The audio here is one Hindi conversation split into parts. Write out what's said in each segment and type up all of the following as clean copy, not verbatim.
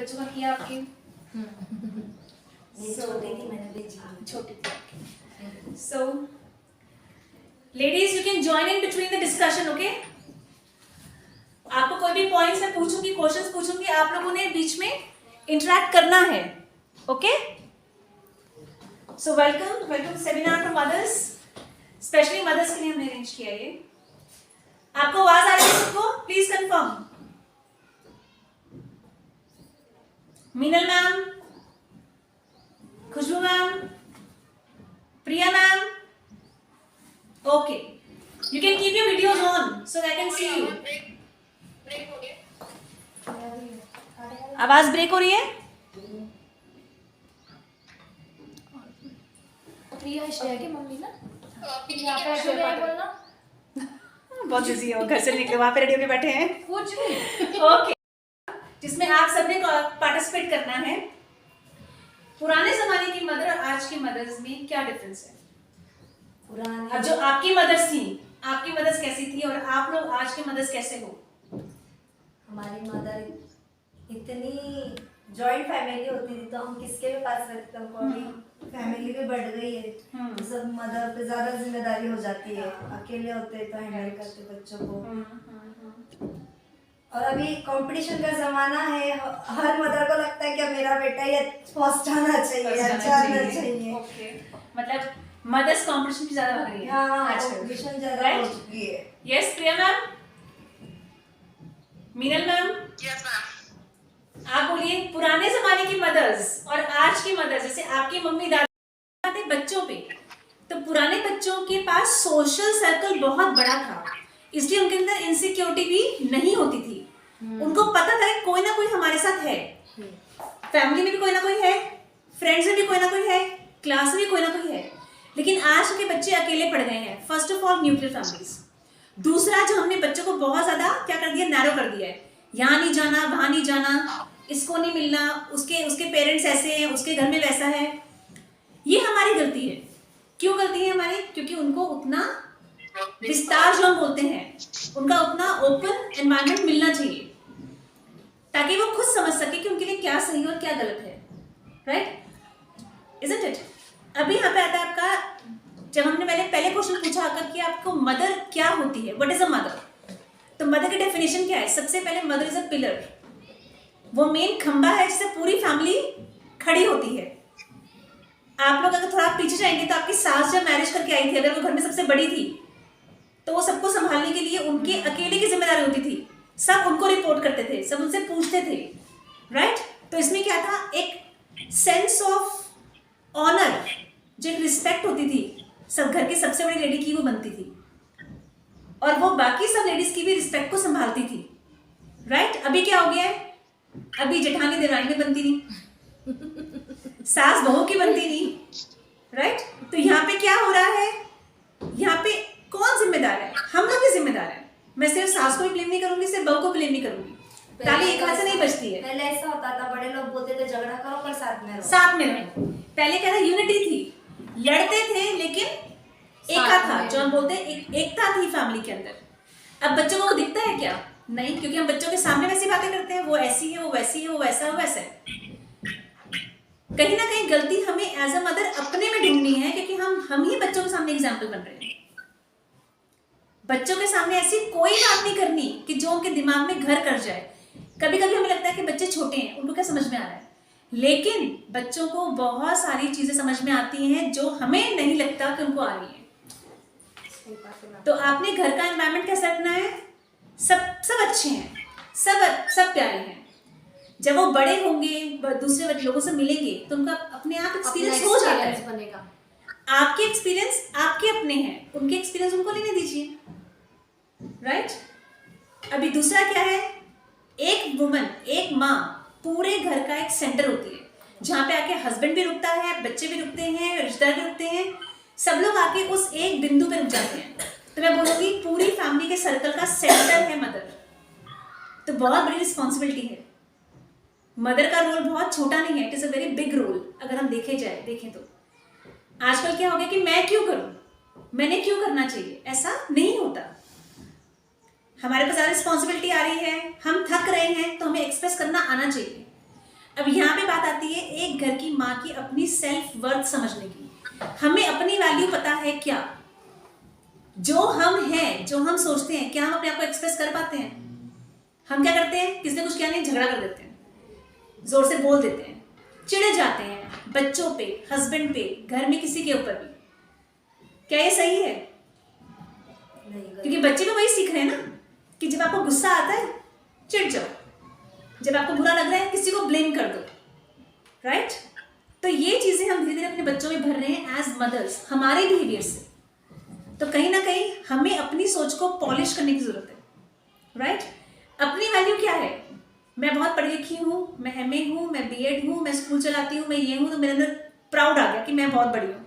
बच्चों का किया आपके? छोटी थी, मैंने भेजी। छोटी थी। So, ladies, you can join in between the discussion, okay? आपको कोई भी पॉइंट्स मैं पूछूंगी, क्वेश्चंस पूछूंगी, आप लोगों ने बीच में इंटरेक्ट करना है, okay? So welcome seminar to mothers, specially mothers के लिए हमने अरेंज किया ये। आपको आवाज आ रही है सबको? Please confirm. Meenal ma'am, Khushboo ma'am, Priya ma'am, okay, you can keep your videos on so I can see you. आवाज ब्रेक हो रही है? प्रिया शेयर की मम्मी ना यहाँ पे बोलना बहुत बिजी हो, घर से निकले, वहां पे रेडियो पे बैठे हैं कुछ भी ओके, जिसमें आप सबने पार्टिसिपेट करना है। पुराने जमाने की मदर और आज की मदर्स में क्या डिफरेंस है? पुरानी अब जो आपकी मदर्स थी, आपकी मदर्स कैसी थी और आप लोग आज के मदर्स कैसे हो? हमारी मदर इतनी जॉइंट फैमिली होती थी तो हम किसके भी पास रखते हैं, अभी फैमिली भी बढ़ गई है तो सब मदर पे ज्यादा जिम्मेदारी हो जाती है, अकेले होते तो हैंडल करते बच्चों को। और अभी कंपटीशन का जमाना है, हर मदर को लगता है कि मेरा बेटा ये फर्स्ट आना चाहिए, अच्छा आना चाहिए। ओके, मतलब मदर्स कंपटीशन की ज्यादा बढ़ गई है आजकल, कंपटीशन ज्यादा हो चुकी है। Yes Priya ma'am, Minal ma'am, yes ma'am. आप बोलिए पुराने जमाने की मदर्स और आज की मदर्स, जैसे आपकी मम्मी दादी बच्चों पे, तो पुराने बच्चों के पास सोशल सर्कल बहुत बड़ा था, इसलिए उनके अंदर इनसिक्योरिटी भी नहीं होती थी। उनको पता था कि कोई ना कोई हमारे साथ है, फैमिली में भी कोई ना कोई है, फ्रेंड्स में भी कोई ना कोई है, क्लास में भी कोई ना कोई है। लेकिन आज के बच्चे अकेले पड़ गए हैं। First of all nuclear families, दूसरा जो हमने बच्चों को बहुत ज्यादा क्या कर दिया, नैरो कर दिया है, यहाँ नहीं जाना, वहां नहीं जाना, इसको नहीं मिलना, उसके पेरेंट्स ऐसे हैं, उसके घर में वैसा है। ये हमारी गलती है। क्यों गलती है हमारी? क्योंकि उनको उतना विस्तार जो हम बोलते हैं, उनका उतना ओपन एनवायरनमेंट मिलना चाहिए ताकि वो खुद समझ सके कि उनके लिए क्या सही और क्या गलत है, राइट? Isn't it? अभी यहाँ पे आता है आपका, जब हमने पहले क्वेश्चन पूछा आकर कि आपको मदर क्या होती है, व्हाट इज अ मदर, तो मदर की डेफिनेशन क्या है? सबसे पहले मदर इज अ पिलर, वो मेन खंबा है जिससे पूरी फैमिली खड़ी होती है। आप लोग अगर थोड़ा पीछे जाएंगे तो आपकी सास जब मैरिज करके आई थी, अगर वो घर में सबसे बड़ी थी तो वो सबको संभालने के लिए उनके अकेले की जिम्मेदारी होती थी, सब उनको रिपोर्ट करते थे, सब उनसे पूछते थे, राइट? तो इसमें क्या था, एक सेंस ऑफ ऑनर, जो एक रिस्पेक्ट होती थी, सब घर की सबसे बड़ी लेडी की वो बनती थी और वो बाकी सब लेडीज की भी रिस्पेक्ट को संभालती थी, राइट? अभी क्या हो गया है, अभी जेठानी देवरानी में बनती नहीं, सास बहू की बनती नहीं, राइट? तो यहाँ पे क्या हो रहा है, यहाँ पे कौन जिम्मेदार है? हम लोग भी जिम्मेदार है। मैं सिर्फ सास को भी ब्लेम नहीं करूंगी, सिर्फ बहू को ब्लेम नहीं करूंगी, ताली एक हाथ से नहीं बचती है। पहले ऐसा होता था, बड़े लोग बोलते थे झगड़ा करो पर साथ में रहो, साथ में रहो। पहले क्या था, यूनिटी थी, लड़ते थे लेकिन एका था, जो हम बोलते हैं एकता थी फैमिली के अंदर। अब बच्चों को दिखता है क्या? नहीं, क्योंकि हम बच्चों के सामने वैसी बातें करते हैं, वो ऐसी है, वो वैसी है, वो वैसा है, वो वैसा है। कहीं ना कहीं गलती हमें एज अ मदर अपने में ढूंढनी है, क्योंकि हम ही बच्चों के सामने एग्जाम्पल बन रहे हैं। बच्चों के सामने ऐसी कोई बात नहीं करनी कि जो उनके दिमाग में घर कर जाए। कभी कभी हमें लगता है कि बच्चे छोटे हैं, उनको क्या समझ में आ रहा है, लेकिन बच्चों को बहुत सारी चीजें समझ में आती हैं जो हमें नहीं लगता कि उनको आ रही है। तो आपने घर का एनवायरनमेंट कैसा रखना है? सब अच्छे हैं, सब प्यारे हैं। जब वो बड़े होंगे, दूसरे लोगों से मिलेंगे, तो उनका अपने आप एक्सपीरियंस हो जाता है, बनेगा। आपके एक्सपीरियंस आपके अपने हैं, उनके एक्सपीरियंस उनको लेने दीजिए, राइट? अभी दूसरा क्या है, एक वुमन, एक माँ पूरे घर का एक सेंटर होती है, जहाँ पे आके हस्बैंड भी रुकता है, बच्चे भी रुकते हैं, रिश्तेदार भी रुकते हैं, सब लोग आके उस एक बिंदु पे रुक जाते हैं। तो मैं बोलूँगी पूरी फैमिली के सर्कल का सेंटर है मदर। तो बहुत बड़ी रिस्पॉन्सिबिलिटी है। मदर का रोल बहुत छोटा नहीं है, it is a very big role. अगर हम देखें तो आजकल क्या हो गया कि मैं क्यों करूं, मैंने क्यों करना चाहिए, ऐसा नहीं होता। हमारे पास ज़्यादा रिस्पॉन्सिबिलिटी आ रही है, हम थक रहे हैं, तो हमें एक्सप्रेस करना आना चाहिए। अब यहाँ पे बात आती है एक घर की माँ की अपनी सेल्फ वर्थ समझने की। हमें अपनी वैल्यू पता है क्या? जो हम हैं, जो हम सोचते हैं, क्या हम अपने आप को एक्सप्रेस कर पाते हैं? हम क्या करते हैं, किसी ने कुछ किया नहीं, झगड़ा कर देते हैं, जोर से बोल देते हैं, चिढ़ जाते हैं, बच्चों पे, हस्बैंड पे, घर में किसी के ऊपर भी। क्या ये सही है? नहीं, क्योंकि बच्चे भी वही सीख रहे हैं ना कि जब आपको गुस्सा आता है चिढ़ जाओ, जब आपको बुरा लग रहा है किसी को ब्लेम कर दो, राइट? तो ये चीजें हम धीरे धीरे अपने बच्चों में भर रहे हैं एज मदर्स, हमारे बिहेवियर से। तो कहीं ना कहीं हमें अपनी सोच को पॉलिश करने की जरूरत है, राइट? अपनी वैल्यू क्या है? मैं बहुत पढ़ी लिखी हूँ, मैं एमए हूँ, मैं बीएड हूँ, मैं स्कूल चलाती हूँ, मैं ये हूँ, तो मेरे अंदर प्राउड आ गया कि मैं बहुत बड़ी हूँ।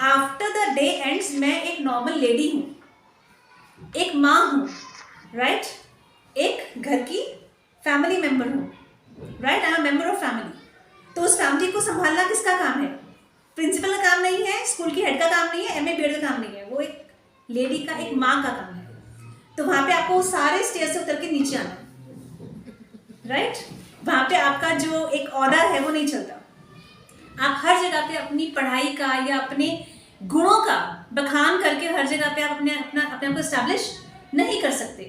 आफ्टर द डे एंड्स मैं एक नॉर्मल लेडी हूँ, एक माँ हूँ, राइट? एक घर की फैमिली मेंबर हूँ, right? I am member of family. तो उस फैमिली को संभालना किसका काम है? प्रिंसिपल का काम नहीं है, स्कूल की हेड का काम नहीं है, एमए बीएड का काम नहीं है, वो एक लेडी का, एक माँ का काम है। तो वहां पे आपको सारे स्टेयर से उतर के नीचे आना है, राइट? वहां पे आपका जो एक ऑर्डर है वो नहीं चलता। आप हर जगह पे अपनी पढ़ाई का या अपने गुणों का बखान करके हर जगह पे आप अपने आप को एस्टैब्लिश नहीं कर सकते।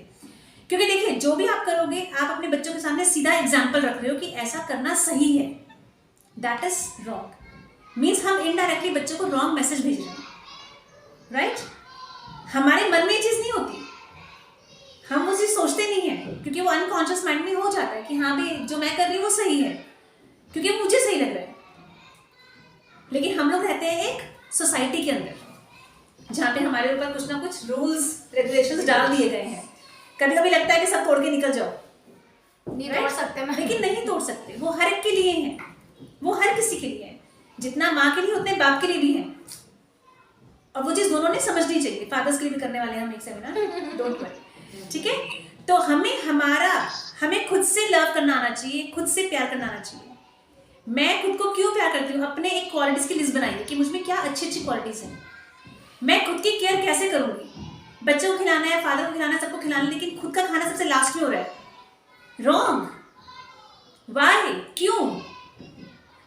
क्योंकि देखिए, जो भी आप करोगे, आप अपने बच्चों के सामने सीधा एग्जाम्पल रख रहे हो कि ऐसा करना सही है, दैट इज रॉन्ग। मीन्स हम इनडायरेक्टली बच्चों को रॉन्ग मैसेज भेज रहे हैं, राइट? हमारे मन में ये चीज नहीं होती, हम वो चीज सोचते नहीं है, क्योंकि वो अनकॉन्शियस माइंड में हो जाता है कि हाँ भी जो मैं कर रही हूँ वो सही है, क्योंकि मुझे सही लग रहा है। लेकिन हम लोग रहते हैं एक सोसाइटी के अंदर जहाँ पे हमारे ऊपर कुछ ना कुछ रूल्स रेगुलेशंस डाल दिए गए हैं। कभी कभी लगता है कि सब तोड़ के निकल जाओ, नहीं तोड़ सकते मैं, लेकिन नहीं तोड़ सकते। वो हर एक के लिए है, वो हर किसी के लिए है, जितना माँ के लिए उतने बाप के लिए भी है। और वो चीज दोनों ने समझनी चाहिए। फादर्स के लिए भी करने वाले हैं हम एक सेमिनार, डोंट वरी, ठीक है? तो हमें खुद से लव करना आना चाहिए, खुद से प्यार करना आना चाहिए। मैं खुद को क्यों प्यार करती हूँ? अपने एक क्वालिटीज की लिस्ट बनाइए कि मुझमें क्या अच्छी अच्छी क्वालिटीज हैं। मैं खुद की केयर कैसे करूंगी? बच्चों को खिलाना है, फादर को खिलाना है, सबको खिलाना है, लेकिन खुद का खाना सबसे लास्ट में हो रहा है। रॉन्ग। वाई? क्यों?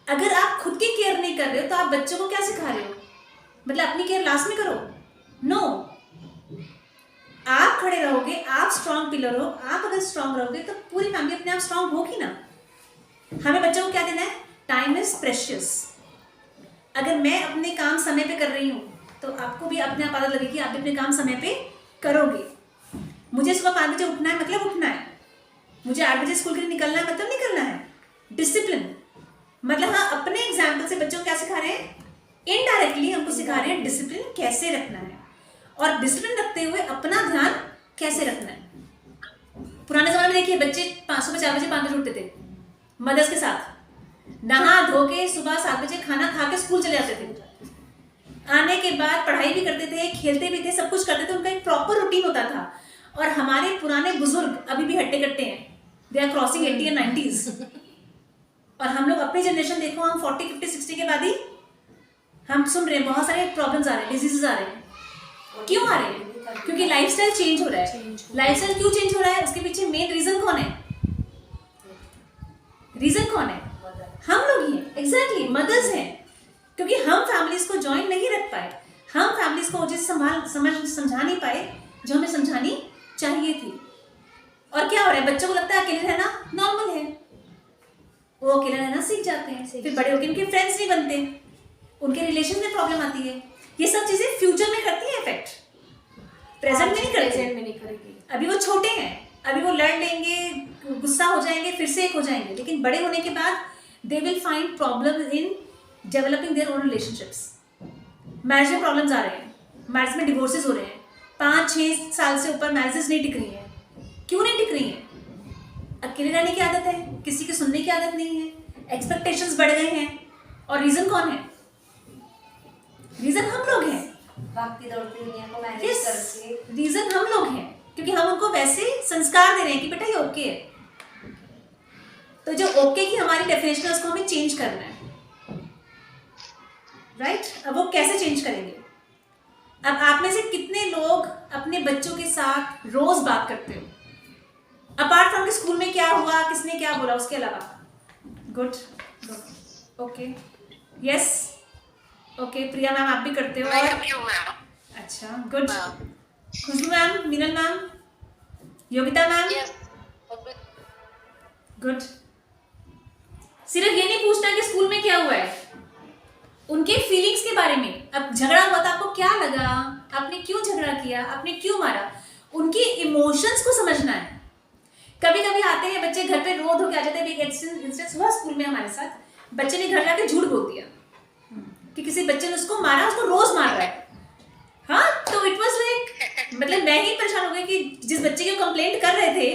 अगर आप खुद की केयर नहीं कर रहे हो तो आप बच्चों को क्या सिखा रहे हो? मतलब अपनी केयर लास्ट में करो? नो। आप खड़े रहोगे, आप स्ट्रांग पिलर हो। आप अगर स्ट्रांग रहोगे तो पूरी फैमिली अपने आप स्ट्रांग होगी ना। हमें बच्चों को क्या देना है? Time is precious. अगर मैं अपने काम समय पे कर रही हूँ तो आपको भी अपने आप आदत लगेगी, आप भी अपने काम समय पे करोगे। मुझे सुबह 5 बजे उठना है मतलब उठना है, मुझे 8 बजे स्कूल के लिए निकलना है मतलब निकलना है। डिसिप्लिन मतलब हाँ, अपने एग्जाम्पल से बच्चों को क्या सिखा रहे हैं? इनडायरेक्टली हमको सिखा रहे हैं डिसिप्लिन कैसे रखना है, और डिसिप्लिन रखते हुए अपना ध्यान कैसे रखना है। पुराने जमाने में देखिए, बच्चे 5 बजे 5 बजे उठते थे मदर्स के साथ, नहा धो के सुबह 7 बजे खाना खा के स्कूल चले जाते थे। आने के बाद पढ़ाई भी करते थे, खेलते भी थे, सब कुछ करते थे। उनका एक प्रॉपर रूटीन होता था। और हमारे पुराने बुजुर्ग अभी भी हट्टे कट्टे हैं, they are crossing 80 and 90s। और हम लोग अपनी जनरेशन देखो, हम 40, 50, 60 के बाद ही हम सुन रहे हैं बहुत सारे प्रॉब्लम्स आ रहे हैं, डिजीजेस आ रहे हैं। क्यों आ रहे हैं? क्योंकि लाइफस्टाइल चेंज हो रहा है। लाइफस्टाइल क्यों चेंज हो रहा है? उसके पीछे मेन रीजन कौन है? रीजन कौन है? हम लोग ही हैं। एग्जैक्टली, मदर्स हैं। क्योंकि हम फैमिलीज को ज्वाइन नहीं रख पाए, हम फैमिलीज को जिस समझा नहीं पाए जो हमें समझानी चाहिए थी। और क्या हो रहा है? बच्चों को लगता है अकेले रहना नॉर्मल है, वो अकेले रहना सीख जाते हैं, फिर बड़े होकर उनके फ्रेंड्स नहीं बनते, उनके रिलेशन में प्रॉब्लम आती है। ये सब चीजें फ्यूचर में करती है इफेक्ट, प्रेजेंट में नहीं करेगी। अभी वो छोटे हैं, अभी वो लड़ लेंगे, गुस्सा हो जाएंगे, फिर से एक हो जाएंगे, लेकिन बड़े होने के बाद they will find problem in developing their own relationships. Marriage में प्रॉब्लम्स आ रहे हैं, मैरिज में डिवोर्सेस हो रहे हैं, 5-6 साल से ऊपर मैरिजेस नहीं टिक रही हैं। क्यों नहीं टिक रही हैं? अकेले रहने की आदत है, किसी की सुनने की आदत नहीं है, एक्सपेक्टेशंस बढ़ गए हैं। और रीजन कौन है? रीजन हम लोग हैं। भागती दौड़ती दुनिया को मैनेज करके रीजन हम लोग हैं, क्योंकि हम उनको वैसे संस्कार दे रहे हैं कि बेटा ये ओके है। तो जो ओके की हमारी डेफिनेशन है उसको हमें चेंज करना है, राइट? अब वो कैसे चेंज करेंगे? अब आप में से कितने लोग अपने बच्चों के साथ रोज बात करते हो, अपार्ट फ्रॉम स्कूल में क्या हुआ, किसने क्या बोला, उसके अलावा good, okay, yes, okay, Priya ma'am आप भी करते हो? और अच्छा, good, Khushboo ma'am, Minal ma'am, Yogita ma'am, good. सिर्फ ये नहीं पूछना कि स्कूल में क्या हुआ है, उनके फीलिंग्स के बारे में। अब झगड़ा हुआ था, आपको क्या लगा, आपने क्यों झगड़ा किया, आपने क्यों मारा, उनके इमोशंस को समझना है। कभी कभी आते हैं बच्चे घर पे रो धो के आ जाते हैं। एक इंसिडेंस हुआ स्कूल में हमारे साथ, बच्चे ने घर जाके झूठ बोल दिया कि किसी बच्चे ने उसको मारा, उसको रोज मार रहा है। हाँ, तो इट वाज लाइक, मतलब मैं ही परेशान हो गई कि जिस बच्चे की कंप्लेंट कर रहे थे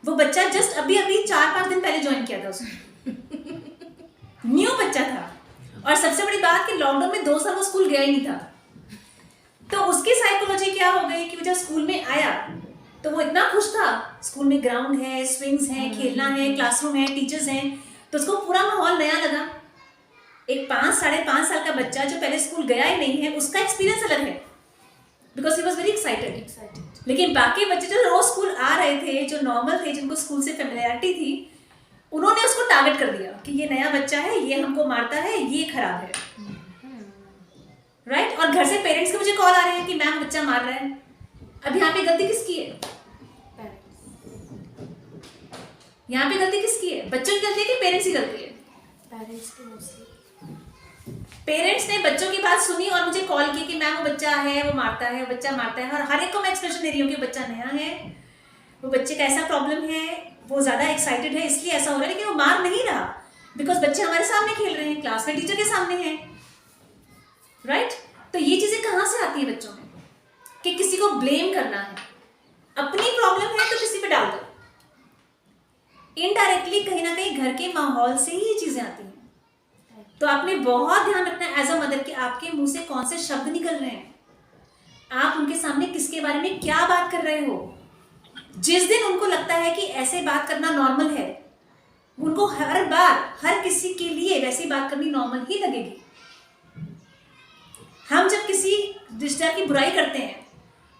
वो बच्चा जस्ट अभी 4-5 दिन पहले ज्वाइन किया था उसने, न्यू बच्चा था। और सबसे बड़ी बात कि लॉकडाउन में 2 साल वो स्कूल गया ही नहीं था। तो उसकी साइकोलॉजी क्या हो गई कि वो जब स्कूल में आया तो वो इतना खुश था, स्कूल में ग्राउंड है, स्विंग्स हैं, खेलना है, क्लासरूम है, टीचर्स हैं, तो उसको पूरा माहौल नया लगा। एक 5-5.5 साल का बच्चा जो पहले स्कूल गया ही नहीं है, उसका एक्सपीरियंस अलग है, because he was very excited. लेकिन बाकी बच्चे जो रोज स्कूल आ रहे थे, जो नॉर्मल थे, जिनको स्कूल से फेमिलियरिटी थी, उन्होंने उसको टारगेट कर दिया कि ये नया बच्चा है, ये हमको मारता है, ये खराब है, राइट। और घर से पेरेंट्स के मुझे कॉल आ रहे हैं कि मैम बच्चा मार रहा है। अब यहाँ पे गलती किसकी है? यहाँ पे गलती किसकी है? बच्चों की गलती है कि पेरेंट्स की गलती है? पेरेंट्स की मोस्टली। पेरेंट्स ने बच्चों की बात सुनी और मुझे कॉल की कि मैम वो बच्चा है, वो मारता है, वो बच्चा मारता है। और हर एक को मैं एक्सप्रेशन दे रही हूँ कि बच्चा नया है, वो बच्चे का ऐसा प्रॉब्लम है, वो ज़्यादा एक्साइटेड है इसलिए ऐसा हो रहा है, लेकिन वो मार नहीं रहा, बिकॉज बच्चे हमारे सामने खेल रहे हैं, क्लास में टीचर के सामने हैं, राइट। तो ये चीज़ें कहाँ से आती है बच्चों में कि किसी को ब्लेम करना है, अपनी प्रॉब्लम है तो किसी पे डाल दो। इनडायरेक्टली कहीं ना कहीं घर के माहौल से ही ये चीज़ें आती हैं। तो आपने बहुत ध्यान रखना है एज अ मदर कि आपके मुंह से कौन से शब्द निकल रहे हैं, आप उनके सामने किसके बारे में क्या बात कर रहे हो। जिस दिन उनको लगता है कि ऐसे बात करना नॉर्मल है, उनको हर बार हर किसी के लिए वैसी बात करनी नॉर्मल ही लगेगी। हम जब किसी रिश्तेदार की बुराई करते हैं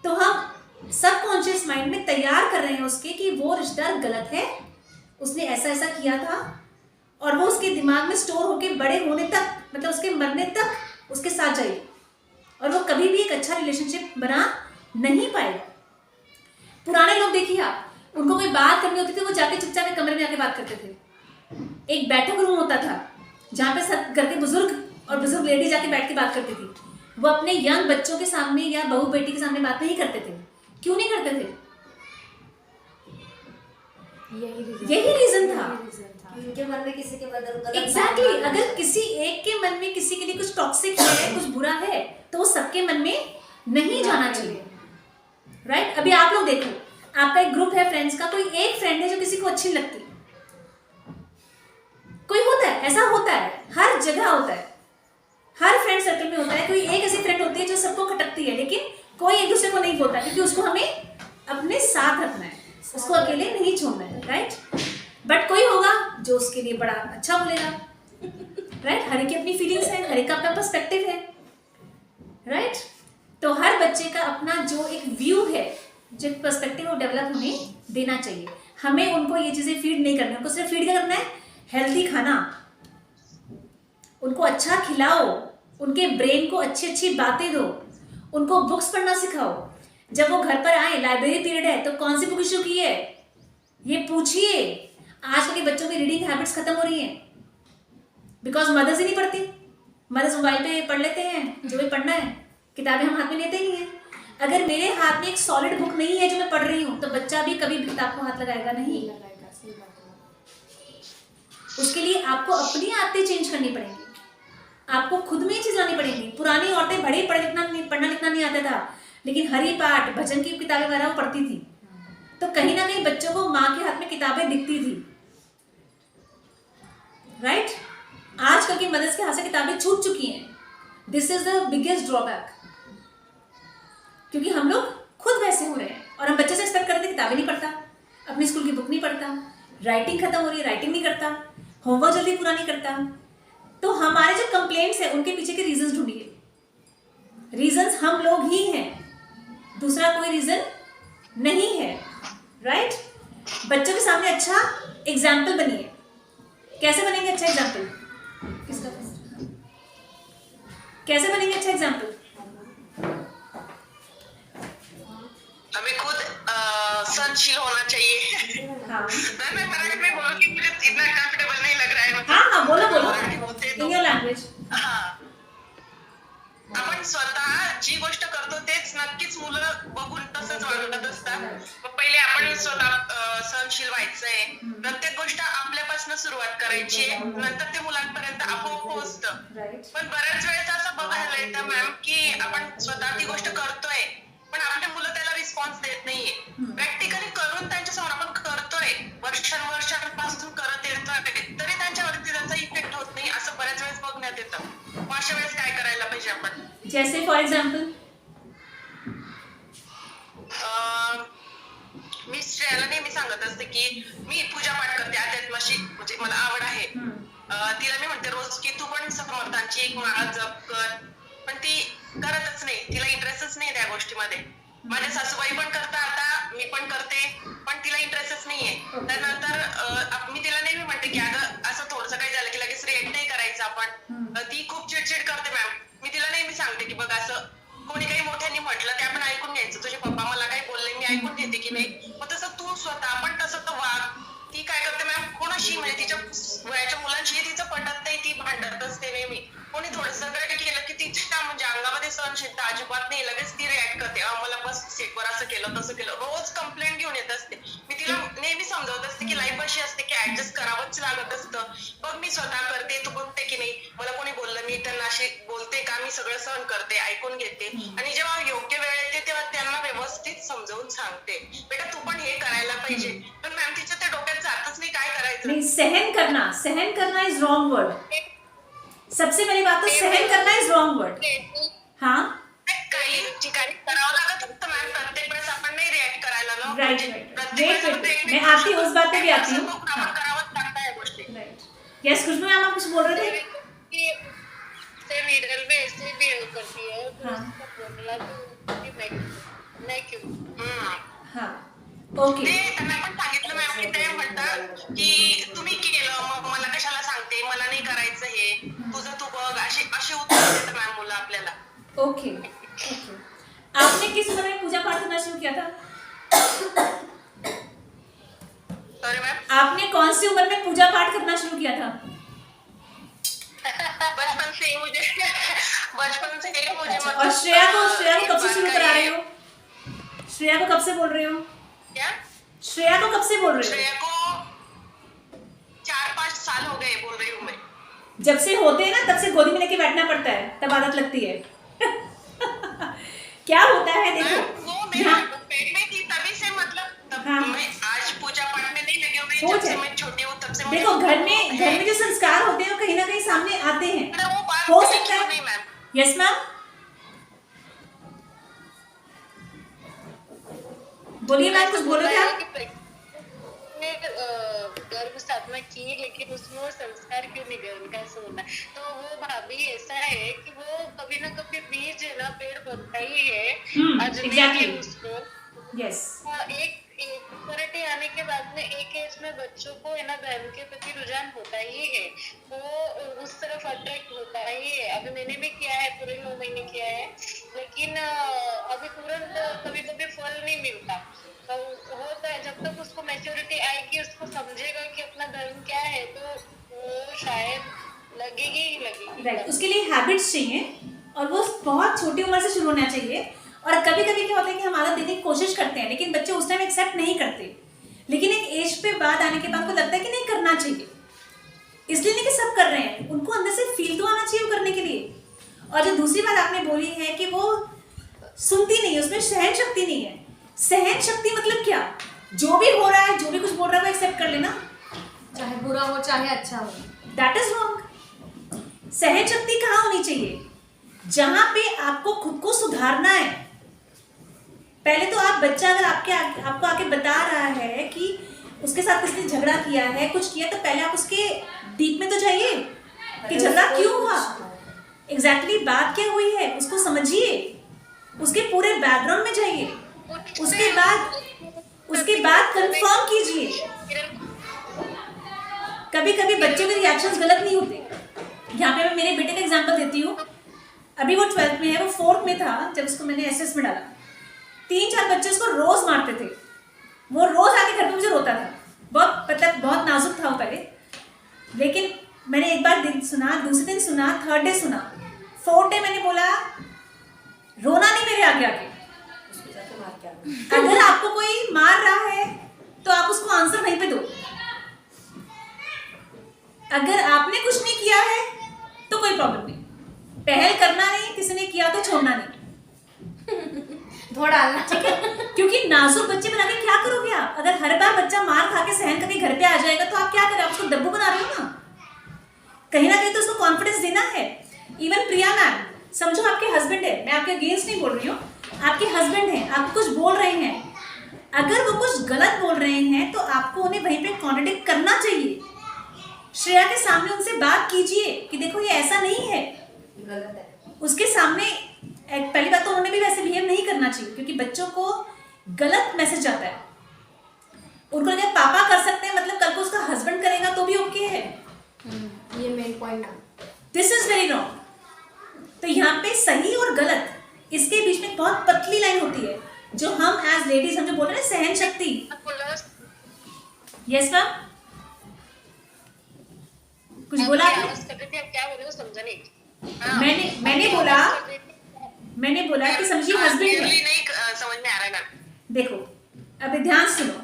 तो हम सबकॉन्शियस माइंड में तैयार कर रहे हैं उसके कि वो रिश्तेदार गलत है, उसने ऐसा ऐसा किया था, और वो उसके दिमाग में स्टोर होके बड़े होने तक, मतलब उसके मरने तक उसके साथ जाएगी, और वो कभी भी एक अच्छा रिलेशनशिप बना नहीं पाएगा। पुराने लोग देखिए आप, उनको कोई बात करनी होती थी, वो जाके चुपचाप एक कमरे में आके बात करते थे। एक बैठक रूम होता था जहाँ पे सब घर के बुजुर्ग और बुजुर्ग लेडी जाके बैठ के बात करती थी। वो अपने यंग बच्चों के सामने या बहू बेटी के सामने बात नहीं करते थे। क्यों नहीं करते थे? यही रीजन था। उनके मन में किसी के बदल एग्जैक्टली, अगर किसी एक के मन में किसी के लिए कुछ टॉक्सिक है, कुछ बुरा है, तो वो सबके मन में नहीं जाना चाहिए, राइट। अभी आप लोग देखो, आपका एक ग्रुप है फ्रेंड्स का, कोई एक फ्रेंड है जो किसी को अच्छी लगती, कोई होता है, ऐसा होता है, हर जगह होता है, हर फ्रेंड सर्कल में होता है। कोई एक ऐसी फ्रेंड होती है जो सबको खटकती है, लेकिन कोई एक दूसरे को नहीं बोलता, क्योंकि उसको हमें अपने साथ रखना है, उसको अकेले नहीं छोड़ना है, राइट। बट कोई होगा जो उसके लिए बड़ा अच्छा बोलेगा, राइट। हर एक की अपनी फीलिंग्स है, हर एक का अपना पर्सपेक्टिव है, राइट। तो हर बच्चे का अपना जो एक व्यू है, जो पर्सपेक्टिव वो डेवलप होने देना चाहिए। हमें उनको ये चीज़ें फीड नहीं करनी, उनको सिर्फ फीड क्या करना है? हेल्दी खाना, उनको अच्छा खिलाओ, उनके ब्रेन को अच्छी अच्छी बातें दो, उनको बुक्स पढ़ना सिखाओ। जब वो घर पर आए, लाइब्रेरी पीरियड है तो कौन सी बुक इशू की है ये पूछिए। आजकल के बच्चों की रीडिंग हैबिट्स खत्म हो रही हैं, बिकॉज मदर्स ही नहीं पढ़ती, मदर्स मोबाइल पे पढ़ लेते हैं जो भी पढ़ना है, किताबें हम हाथ में लेते ही नहीं है। अगर मेरे हाथ में एक सॉलिड बुक नहीं है जो मैं पढ़ रही हूँ, तो बच्चा भी कभी भी किताब को हाथ लगाएगा नहीं। उसके लिए आपको अपनी आदतें चेंज करनी पड़ेंगी, आपको खुद में ये चीज लानी पड़ेंगी। पुरानी औरतें भले पढ़ना लिखना नहीं आता था, लेकिन हरि पाठ भजन की किताबें वगैरह वो पढ़ती थी, तो कहीं ना कहीं बच्चों को माँ के हाथ में किताबें दिखती थी, राइट। आजकल की मदर्स के हाथ से किताबें छूट चुकी हैं। This is the biggest drawback, क्योंकि हम लोग खुद वैसे हो रहे हैं और हम बच्चे से एक्सपेक्ट करते हैं किताबें नहीं पढ़ता, अपनी स्कूल की बुक नहीं पढ़ता, राइटिंग खत्म हो रही है, राइटिंग नहीं करता, होमवर्क जल्दी पूरा नहीं करता। तो हमारे जो कंप्लेंट्स हैं उनके पीछे के रीजंस ढूंढिए। रीजंस हम लोग ही हैं, दूसरा कोई रीजन नहीं है, राइट। बच्चों के सामने अच्छा एग्जाम्पल बनिए, कैसे बनेंगे अच्छा एग्जाम्पल? किसका फर्स्ट? कैसे बनेंगे अच्छा एग्जाम्पल? हमें खुद सहनशील होना चाहिए। हाँ मैं मराठी में बोलूंगी, मुझे इतना कंफर्टेबल नहीं लग रहा है। हाँ हाँ, बोलो बोलो मराठी बोलते इन योर लैंग्वेज. हा. आपण स्वतः जी गोष्ट करतो तेच नक्कीच मुलं बघून तसंच वागत असतात. मग पहिले आपण स्वतः सहनशील व्हायचंय. प्रत्येक गोष्ट आपल्यापासून सुरुवात करायची आहे, नंतर ते मुलांपर्यंत आपोआप पोहोचतं. राईट. पण बऱ्याच वेळेस असं बघायला येतं मॅम की आपण स्वतः ती गोष्ट करतोय पण आपले मुलं त्याला रिस्पॉन्स देत नाहीये. प्रॅक्टिकली करून त्यांच्यासमोर आपण करतोय, वर्षांपासून करत येतोय, तरी त्यांच्यावरती त्याचा इफेक्ट होत नाही, असं बऱ्याच वेळेस बघण्यात येतं. मग अशा वेळेस काय करायला पाहिजे आपण? जैसे फॉर एग्जाम्पल मी श्रेयाला नेहमी सांगत असते की मी पूजापाठ करते, अध्यात्माशी म्हणजे मला आवड आहे. तिला मी म्हणते रोज की तू पण समर्थांची एक माळा जप कर, पण ती करतच नाही, तिला इंटरेस्टच नाही त्या गोष्टीमध्ये. माझ्या सासूबाई पण करतात, आता मी पण करते, पण तिला इंटरेस्टच नाहीये. त्यानंतर मी तिला नेहमी म्हणते की अगं असं थोडंसं काही झालं की लगेच रिएक्ट नाही करायचं आपण. ती खूप चिडचिड करते मॅम. मी तिला नेहमी सांगते की बघ असं कोणी काही मोठ्यांनी म्हटलं ते आपण ऐकून घ्यायचं. तुझे पप्पा मला काही बोलले मी ऐकून घेते की नाही, मग तसं तू स्वतः पण तसं तर वाग. ती काय करते मॅम, कोणाशी म्हणजे तिच्या वयाच्या मुलांशी तिचं पटत नाही, ती भांडत असते नेहमी. कोणी थोडंसं काही केलं की तिच्या म्हणजे अंगामध्ये सहनशीलता अजिबात नाही, लगेच ती रिॲक्ट करते, मला बस सेटवर असं केलं तसं केलं, रोज कंप्लेंट घेऊन येत असते. मी तिला नेहमी समजावत असते की लाईफ अशी असते की ऍडजस्ट करावंच लागत असतं. बघ मी स्वतः करते, तू बघते की नाही, मला कोणी बोललं मी त्यांना अशी बोलते का, मी सगळं सहन करते, ऐकून घेते, आणि जेव्हा योग्य वेळ येते तेव्हा त्यांना व्यवस्थित समजावून सांगते, बेटा तू पण हे करायला पाहिजे. पण मॅम तिच्या त्या डोक्यात जातच नाही काय करायचं. नहीं, सहन करना इज रॉन्ग वर्ड. सबसे पहली बात तो सहन करना इज रॉन्ग वर्ड. हाँ काही ठिकाणी करावं लागत होतं मॅम, प्रत्येक वेळेस आपण नाही रिॲक्ट करायला ना. राइट म्हणजे राइट. प्रत्येक वेट वेळेस वेट आपण मैं आती हूँ, उस बात पे भी आती हूँ. आपण हाँ करावंच लागतं या गोष्टी. राइट. यस खुशबू मैम, आप कुछ बोल रहे थे? से मिडल में ऐसे बिहेव करती है तो हाँ. उसका बोलना तो कि मैं क्यों. हाँ ओके. ते त्यांना पण सांगितलं मॅम की ते म्हणतात की तुम्ही केलं मग मला कशाला सांगते, मला नाही करायचं हे, तुझं तू बघ, अशी उत्तर देतात मॅम मुलं आपल्याला. Okay okay. आपने किस उम्र में पूजा पाठ करना शुरू किया था? Sorry ma'am. आपने कौन सी उम्र में पूजा पाठ करना शुरू किया था? बचपन से ही मुझे और श्रेया को कब से शुरू करा रहे हो? श्रेया को कब से बोल रहे हो? क्या? श्रेया को कब से बोल रहे हो? श्रेया को 4-5 साल हो गए बोल रही हूँ मैं. जब से होते हैं ना तब से गोदी में लेके बैठना पड़ता है, तब आदत लगती है. क्या होता है देखो, वो मेरे पेट में थी तभी से, मतलब तब हाँ. मैं आज पूजा पाठ में नहीं लगी हूँ, हो जब से जाए. मैं छोटी हूँ तब से मुझे देखो घर में जो संस्कार होते हैं वो कहीं ना कहीं सामने आते हैं. वो बात हो नहीं सकता क्यों है. नहीं मैम. यस मैम बोलिए मैम, कुछ बोलो क्या? गर्भ स्थापना की लेकिन उसमें वो संस्कार क्यों नहीं गए उनका, ऐसा होना. तो वो भाभी ऐसा है कि वो कभी ना कभी बीज है ना पेड़ बनता ही है, अजमेर exactly. के उसको. यस. एक मेच्योरिटी आने के बाद में एक एज में बच्चों को है ना धर्म के प्रति रुझान होता ही है, वो उस तरफ अट्रैक्ट होता ही है. अभी मैंने भी किया है, पूरे 9 महीने किया है, लेकिन अभी तुरंत कभी कभी फल नहीं मिलता. तो होता है जब तक उसको मैच्योरिटी आएगी, उसको समझेगा कि अपना धर्म क्या है, तो वो शायद लगेगी ही लगेगी. राइट. उसके लिए हैबिट्स चाहिए और वो बहुत छोटी उम्र से शुरू होना चाहिए. और कभी कभी क्या होता है कि हम आदत देने की कोशिश करते हैं लेकिन बच्चे उस टाइम एक्सेप्ट नहीं करते, लेकिन एक एज पे बाद आने के बाद को लगता है कि नहीं करना चाहिए. इसलिए नहीं कि सब कर रहे हैं, उनको अंदर से फील तो आना चाहिए वो करने के लिए. और जो दूसरी बात आपने बोली है कि वो सुनती नहीं है, उसमें सहन शक्ति नहीं है. सहन शक्ति मतलब क्या? जो भी हो रहा है, जो भी कुछ बोल रहा है वो एक्सेप्ट कर लेना, चाहे बुरा हो चाहे अच्छा हो. That is wrong. सहन शक्ति कहाँ होनी चाहिए? जहां पे आपको खुद को सुधारना है. पहले तो आप बच्चा अगर आपको आके बता रहा है कि उसके साथ किसने झगड़ा किया है, कुछ किया, तो पहले आप उसके डीप में तो जाइए कि झगड़ा क्यों हुआ, एग्जैक्टली बात क्या हुई है, उसको समझिए, उसके पूरे बैकग्राउंड में जाइए, उसके बाद कंफर्म कीजिए. कभी कभी बच्चों के रिएक्शंस गलत नहीं होते। यहाँ पे मैं मेरे बेटे का एग्जांपल देती हूँ। अभी वो 12th में है, वो 4th में था जब उसको मैंने एसएस में डाला। 3-4 बच्चे उसको रोज मारते थे, वो रोज आके घर पे मुझे रोता था। बहुत नाजुक था वो पहले, लेकिन मैंने एक बार दिन सुना, दूसरे दिन सुना, 3rd डे सुना, 4th डे मैंने बोला रोना नहीं मेरे आगे आके। उसको जाके मार के आना। अगर आपको कोई मार रहा है तो आप उसको आंसर वहीं पे दो। अगर आपने कुछ नहीं किया है तो कोई प्रॉब्लम नहीं, पहल करना नहीं, किसी ने किया तो छोड़ना नहीं, थोड़ा डालना। ठीक है? क्योंकि नाजुक बच्चे बना के क्या करोगे आप? अगर हर बार बच्चा मार खा के सहन करके घर पे आ जाएगा तो आप क्या करें? आप उसको डब्बू बना रहे हो ना कहीं तो उसको कॉन्फिडेंस देना है। इवन प्रिया मैम, समझो आपके हस्बैंड है, मैं आपके अगेंस्ट नहीं बोल रही हूँ, आपके हस्बैंड है, आपको कुछ बोल रहे हैं, अगर वो कुछ गलत बोल रहे हैं तो आपको उन्हें वहीं पे कॉन्ट्रडिक्ट करना चाहिए। श्रेया के सामने उनसे बात कीजिए कि देखो ये ऐसा नहीं है, गलत है। उसके सामने पहली बात तो उन्होंने भी वैसे बिहेव नहीं करना चाहिए, क्योंकि बच्चों को गलत मैसेज आता है। उनको लगे पापा कर सकते हैं मतलब कल को उसका हस्बैंड करेगा तो भी ओके है। ये मेन पॉइंट ना, दिस इज वेरी रॉन्ग। तो यहाँ पे सही और गलत इसके बीच में बहुत पतली लाइन होती है, जो हम एज लेडीज हम जो बोल रहे हैं सहन शक्ति। यस मैम, कुछ बोला आपने? आवाज कर रही थी, अब क्या बोले वो समझा नहीं। मैंने बोला कि समझिए हस्बैंड है। नहीं समझ में आ रहा है मैम। देखो अभी ध्यान सुनो,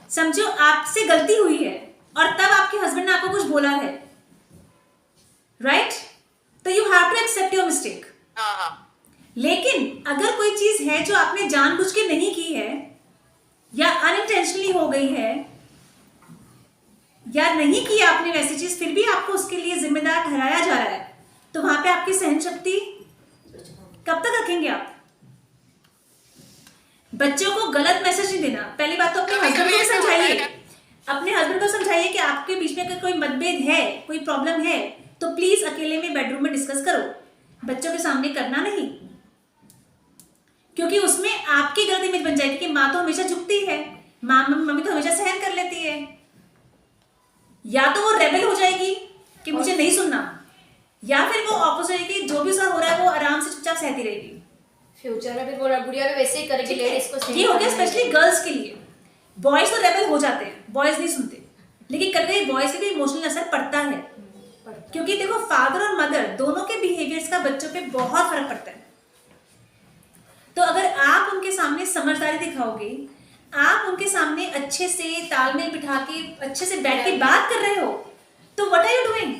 समझो आपसे गलती हुई है और तब आपके हस्बैंड ने आपको कुछ बोला है, राइट? तो you have to accept your mistake. हाँ। लेकिन अगर कोई चीज है जो आपने जानबूझ के नहीं की है या अनइंटेंशनली हो गई है या नहीं की आपने वैसी चीज, फिर भी आपको उसके लिए जिम्मेदार ठहराया जा रहा है, तो वहां पे आपकी सहन शक्ति कब तक रखेंगे आप? बच्चों को गलत मैसेज नहीं देना। पहली बात तो अपने हस्बैंड को समझाइए, अपने हस्बैंड को समझाइए कि आपके बीच में अगर कोई मतभेद है, कोई प्रॉब्लम है, तो प्लीज अकेले में बेडरूम में डिस्कस करो, बच्चों के सामने करना नहीं, क्योंकि उसमें आपकी गलत इमेज बन जाएगी कि माँ तो हमेशा झुकती है, मम्मी तो हमेशा सहन कर लेती है। या तो वो रेबल हो जाएगी कि मुझे नहीं सुनना, या फिर वो ऑपोजिट है कि जो भी उसका हो रहा है वो आराम से चुपचाप सहती रहेगी। फ्यूचर में भी गुड़िया भी वैसे ही करेगी, लेडीज को ये हो गया स्पेशली गर्ल्स के लिए। बॉयज तो रेबल हो जाते हैं, बॉयज नहीं सुनते, लेकिन कभी बॉयज से भी इमोशनल असर पड़ता है, क्योंकि देखो फादर और मदर दोनों के बिहेवियर्स का बच्चों पे बहुत फर्क पड़ता है। तो अगर आप उनके सामने समझदारी दिखाओगे, आप उनके सामने अच्छे से तालमेल बिठा के अच्छे से बैठ के बात कर रहे हो, तो व्हाट आर यू डूइंग?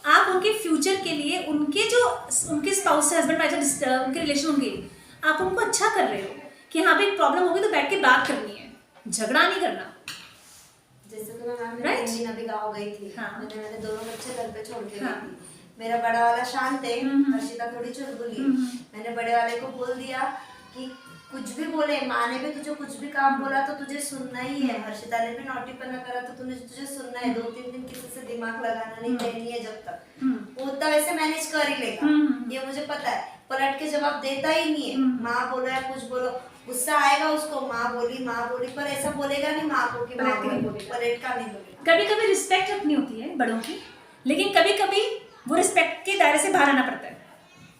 आप उनके फ्यूचर के लिए, उनके जो उनके स्पाउस से हस्बैंड वाइफ उनके रिलेशन होंगे, आप उनको अच्छा कर रहे हो कि हाँ भाई प्रॉब्लम होगी तो बैठ के बात करनी है, झगड़ा नहीं करना। जैसे कि मैं मैम Right? 3 दिन अभी गाँव गई थी। हाँ। मैंने दोनों बच्चे घर पे छोड़ के हाँ। गई थी। मेरा बड़ा वाला शांत है, हर्षिता थोड़ी चुलबुली। मैंने बड़े वाले को बोल दिया कि कुछ भी बोले, माँ ने भी तुझे कुछ भी काम बोला तो तुझे सुनना ही है, हर्षिता ने भी नोटीपना करा तो तुझे सुनना है, 2-3 दिन किसी से दिमाग लगाना नहीं, कहनी है जब तक वो उतना वैसे मैनेज कर ही लेगा, ये मुझे पता है। पलट के जवाब देता ही नहीं है, माँ बोलो या कुछ बोलो, गुस्सा आएगा उसको, माँ बोली, पर ऐसा बोलेगा नहीं माँ को कि माँ बोली, पलट का नहीं बोलेगा। कभी कभी रिस्पेक्ट रखनी होती है बड़ों की, लेकिन कभी कभी वो रिस्पेक्ट के दायरे से बाहर आना पड़ता है।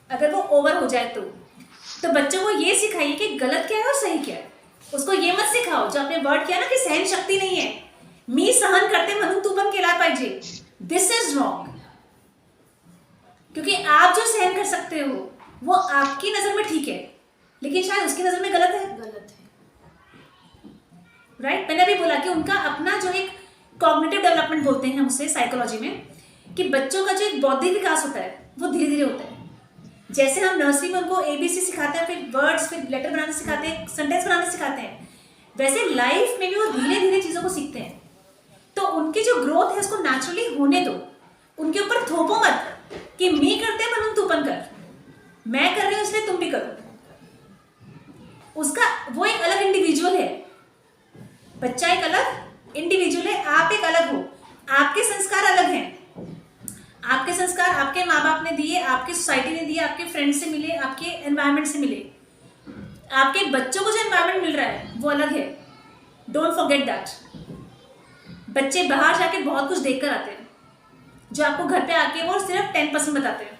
अगर वो ओवर हो जाए तो बच्चों को ये सिखाइए कि गलत क्या है और सही क्या है। उसको ये मत सिखाओ जो आपने वर्ड किया ना कि सहन शक्ति नहीं है, मी सहन करते म्हणून तू पण केला पाहिजे, दिस इज रॉन्ग। क्योंकि आप जो सहन कर सकते हो वो आपकी नजर में ठीक है, लेकिन शायद उसकी नजर में गलत है, राइट? मैंने अभी बोला कि उनका अपना जो एक कॉग्निटिव डेवलपमेंट बोलते हैं हम उसे साइकोलॉजी में, कि बच्चों का जो एक बौद्धिक विकास होता है वो धीरे धीरे होता है। जैसे हम नर्सरी में उनको ABC सिखाते हैं, फिर वर्ड्स, फिर लेटर बनाने सिखाते हैं, सेंटेंस बनाने सिखाते हैं, वैसे लाइफ में भी वो धीरे धीरे चीज़ों को सीखते हैं। तो उनकी जो ग्रोथ है उसको नेचुरली होने दो, उनके ऊपर थोपो मत कि मैं करते हैं म्हणून तू पण कर, मैं कर रही हूँ इसलिए तुम भी करो। उसका वो एक अलग इंडिविजुअल है, बच्चा एक अलग इंडिविजुअल है, आप एक अलग हो, आपके संस्कार अलग हैं, आपके संस्कार आपके माँ बाप ने दिए, आपकी सोसाइटी ने दिए, आपके फ्रेंड से मिले, आपके एनवायरनमेंट से मिले, आपके बच्चों को जो एनवायरनमेंट मिल रहा है वो अलग है, डोंट फॉरगेट दैट। बच्चे बाहर जाके बहुत कुछ देख कर आते हैं, जो आपको घर पे आके वो सिर्फ 10% बताते हैं,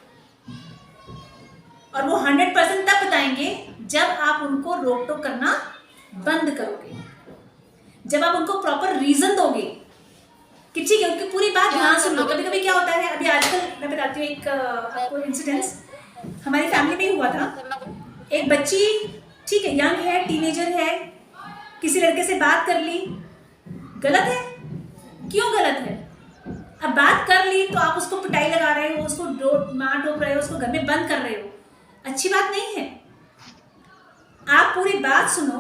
और वो 100% तब बताएंगे जब आप उनको रोक टोक करना बंद करोगे, जब आप उनको प्रॉपर रीजन दोगे कि ठीक है, उनकी पूरी बात ध्यान सुन लो। कभी कभी क्या होता है, अभी आजकल मैं बताती हूँ एक आपको इंसिडेंस हमारी फैमिली में ही हुआ था। एक बच्ची ठीक है, यंग है, टीनेजर है, किसी लड़के से बात कर ली, गलत है, क्यों गलत है? अब बात कर ली तो आप उसको पिटाई लगा रहे हो, उसको मार टोक रहे हो, उसको घर में बंद कर रहे हो, अच्छी बात नहीं है। आप पूरी बात सुनो,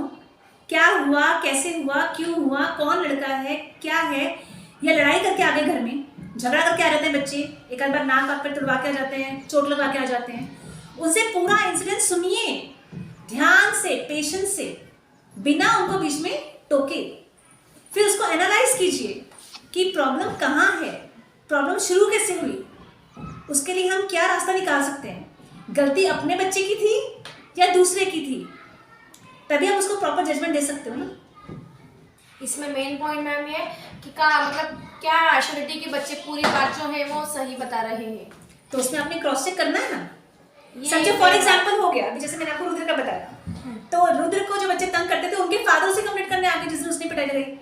क्या हुआ, कैसे हुआ, क्यों हुआ, कौन लड़का है, क्या है, या लड़ाई करके आ गए, घर में झगड़ा करके आ जाते हैं बच्चे, एक आध बार नाक हाथ पे तुड़वा के आ जाते हैं, चोट लगा के आ जाते हैं, उनसे पूरा इंसिडेंट सुनिए ध्यान से, पेशेंस से, बिना उनको बीच में टोके, फिर उसको एनालाइज कीजिए कि प्रॉब्लम कहाँ है, प्रॉब्लम शुरू कैसे हुई, उसके लिए हम क्या रास्ता निकाल सकते हैं, गलती अपने बच्चे की थी या दूसरे की थी, तभी हम उसको प्रॉपर जजमेंट दे सकते हो ना। इसमें मेन पॉइंट मैम ये कि का मतलब क्या एश्योरिटी के बच्चे पूरी बात जो है वो सही बता रहे हैं, तो उसमें आपने क्रॉस चेक करना है ना। ये समझो फॉर एग्जांपल हो गया, अभी जैसे मैंने आपको रुद्र का बताया, तो रुद्र को जो बच्चे तंग करते थे उनके फादर से कंप्लेंट करने आ गए जिस दिन उसने पिटाई लगाई।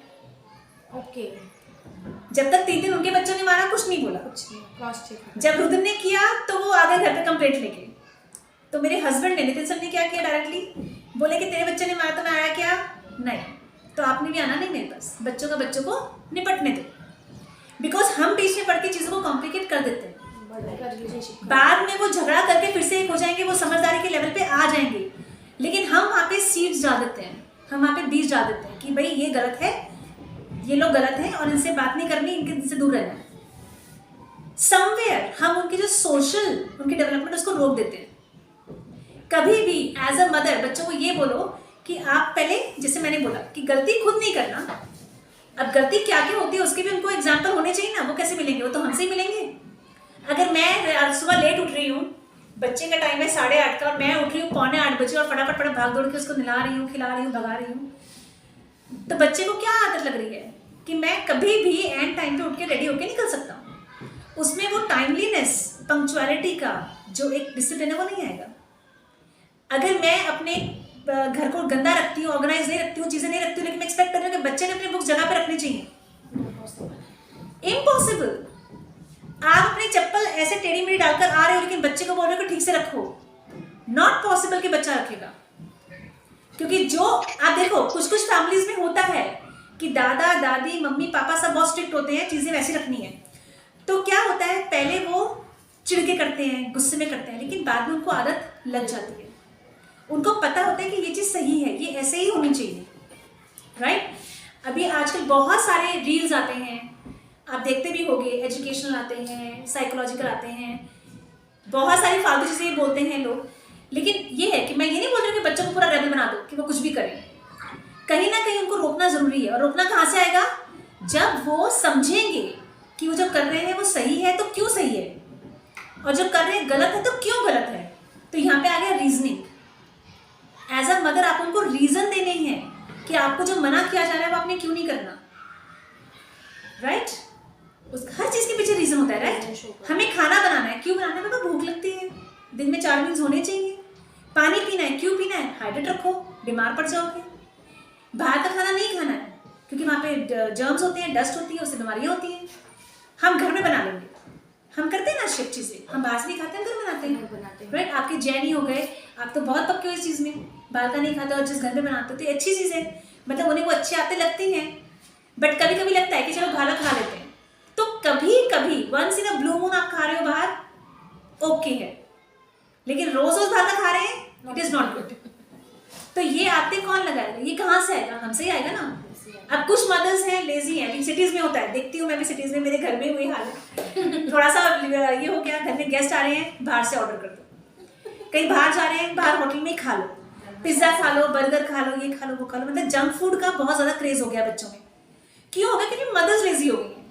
ओके, जब तक 3 दिन उनके बच्चों ने मारा, कुछ नहीं बोला। Cross check. जब रुद्र ने किया तो वो आ गए घर पे कंप्लेंट लेके, तो मेरे हस्बैंड ने, नितिन सर ने क्या किया, डायरेक्टली बोले कि तेरे बच्चे ने मारा तो मैं आया क्या? नहीं, तो आपने भी आना नहीं मेरे पास, बच्चों का बच्चों को निपटने दो। बिकॉज हम बीच में पढ़ के चीज़ों को कॉम्प्लिकेट कर देते हैं, बाद में वो झगड़ा करके फिर से एक हो जाएंगे, वो समझदारी के लेवल पे आ जाएंगे, लेकिन हम वहाँ पे सीड्स डाल देते हैं, हम वहाँ पे बीज डाल देते हैं कि भाई ये गलत है, ये लोग गलत हैं और इनसे बात नहीं करनी, इनसे दूर रहना है। समवेयर हम उनकी जो सोशल, उनकी डेवलपमेंट, उसको रोक देते हैं। कभी भी एज अ मदर बच्चों को ये बोलो कि आप पहले, जैसे मैंने बोला कि गलती खुद नहीं करना, अब गलती क्या क्या होती है उसके भी उनको एग्जाम्पल होने चाहिए ना, वो कैसे मिलेंगे, वो तो हमसे ही मिलेंगे। अगर मैं सुबह लेट उठ रही हूँ, बच्चे का टाइम है 8:30 का, और मैं उठ रही हूँ 7:45 बजे और फटाफट भाग दौड़ के उसको नहला रही हूँ, खिला रही हूँ, भगा रही हूँ, तो बच्चे को क्या आदत लग रही है कि मैं कभी भी एंड टाइम पे उठ के रेडी होके निकल सकता हूँ। उसमें वो टाइमलीनेस, पंक्चुअलिटी का जो एक डिसिप्लिन है वो नहीं आएगा। अगर मैं अपने घर को गंदा रखती हूँ, ऑर्गेनाइज नहीं रखती हूँ, चीज़ें नहीं रखती हूँ, लेकिन मैं एक्सपेक्ट कर रही हूँ कि बच्चे ने अपनी बुक्स जगह पे रखनी चाहिए, इम्पॉसिबल। आप अपनी चप्पल ऐसे टेढ़ी मेढ़ी डालकर आ रहे हो लेकिन बच्चे को बोल रहे हो कि ठीक से रखो, नॉट पॉसिबल कि बच्चा रखेगा। क्योंकि जो आप देखो कुछ कुछ फैमिलीज में होता है कि दादा दादी मम्मी पापा सब बहुत स्ट्रिक्ट होते हैं, चीज़ें वैसी रखनी है, तो क्या होता है, पहले वो चिढ़के करते हैं, गुस्से में करते हैं, लेकिन बाद में उनको आदत लग जाती है, उनको पता होता है कि ये चीज़ सही है, ये ऐसे ही होनी चाहिए, राइट। अभी आजकल बहुत सारे रील्स आते हैं, आप देखते भी होंगे, एजुकेशनल आते हैं, साइकोलॉजिकल आते हैं, बहुत सारी फालतू चीज़ें बोलते हैं लोग। लेकिन ये है कि मैं ये नहीं बोल रही कि बच्चों को पूरा रेबल बना दो कि वो कुछ भी करें, कहीं ना कहीं उनको रोकना ज़रूरी है। और रोकना कहाँ से आएगा, जब वो समझेंगे कि वो जो कर रहे हैं वो सही है तो क्यों सही है, और जो कर रहे हैं गलत है तो क्यों गलत है। तो यहाँ पे आ गया रीजनिंग। एज अ मदर आप उनको रीज़न देने हैं कि आपको जो मना किया जा रहा है वो आपने क्यों नहीं करना, राइट। उस हर चीज़ के पीछे रीज़न होता है, राइट। हमें खाना बनाना है, क्यों बनाना है, क्योंकि भूख लगती है, दिन में 4 मील्स होने चाहिए। पानी पीना है, क्यों पीना है, हाइड्रेट रखो, बीमार पड़ जाओगे। बाहर का खाना नहीं खाना है क्योंकि वहाँ पे जर्म्स होते हैं, डस्ट होती है, उससे बीमारियाँ होती हैं। हम घर में बना लेंगे, हम करते हैं ना शिफ्ट चीज़ें, हम बाहर से नहीं खाते हैं, घर बनाते हैं, राइट। आपके जैन ही हो गए, आप तो बहुत पक्के हो इस चीज़ में, बाहर का नहीं खाते और जिस घर में बनाते हो तो अच्छी चीज़ है, मतलब उन्हें वो अच्छी आते लगती हैं। बट कभी कभी लगता है कि चलो भाला खा लेते हैं, तो कभी कभी once in a blue moon आप खा रहे हो बाहर, ओके है, लेकिन रोज रोज भाला खा रहे हैं, इट इज़ नॉट गुड। तो ये आते कौन लगाएगा, ये कहाँ से आएगा, हमसे ही आएगा ना। अब कुछ मदर्स हैं लेजी हैं, अभी सिटीज़ में होता है, देखती हूँ मैं भी सिटीज़ में, मेरे घर में वही हाल है। थोड़ा सा ये हो गया, घर में गेस्ट आ रहे हैं, बाहर से ऑर्डर कर दो, कहीं बाहर जा रहे हैं, बाहर होटल में ही खा लो, पिज्ज़ा खा लो, बर्गर खा लो, ये खा लो, वो खा लो, मतलब जंक फूड का बहुत ज़्यादा क्रेज हो गया बच्चों में। क्यों होगा, क्योंकि मदर्स लेजी हो गई हैं,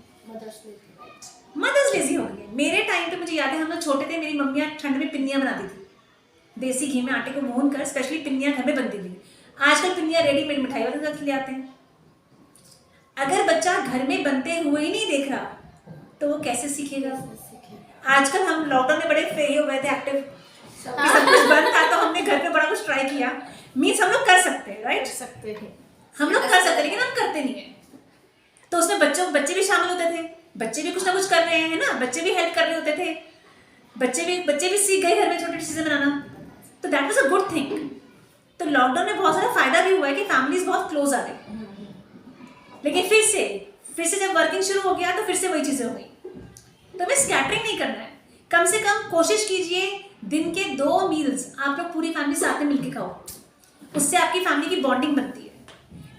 मदर्स लेजी हो गई है। मेरे टाइम पे मुझे याद है, हम लोग छोटे थे, मेरी मम्मियाँ ठंड में पिन्नियाँ बनाती थी, देसी घी में आटे को मोहन कर, स्पेशली पिन्नियाँ घर में बनती थी। आजकल पिन्नियाँ रेडीमेड मिठाई वाले रख ले आते हैं। अगर बच्चा घर में बनते हुए ही नहीं देख रहा तो वो कैसे सीखेगा? आजकल हम लॉकडाउन में बड़े फ्री हो गए थे, एक्टिव, सब कुछ बंद था, तो हमने घर पे बड़ा कुछ ट्राई किया। मीन्स हम लोग कर सकते हैं, राइट? सकते हैं, हम लोग कर सकते हैं, लेकिन हम करते नहीं है। तो उसमें बच्चे भी शामिल होते थे, बच्चे भी कुछ ना कुछ कर रहे हैं ना, बच्चे भी हेल्प कर रहे होते थे, बच्चे भी सीख गए घर में छोटी चीजें बनाना। तो that was a good thing. तो लॉकडाउन में बहुत सारा फायदा भी हुआ है कि फैमिलीज बहुत क्लोज आ गई। लेकिन फिर से जब वर्किंग शुरू हो गया तो फिर से वही चीजें हो गई। तो हमें स्कैटरिंग नहीं करना है। कम से कम कोशिश कीजिए दिन के 2 मील्स आप लोग पूरी फैमिली साथ में मिलकर खाओ। उससे आपकी फैमिली की बॉन्डिंग बनती है।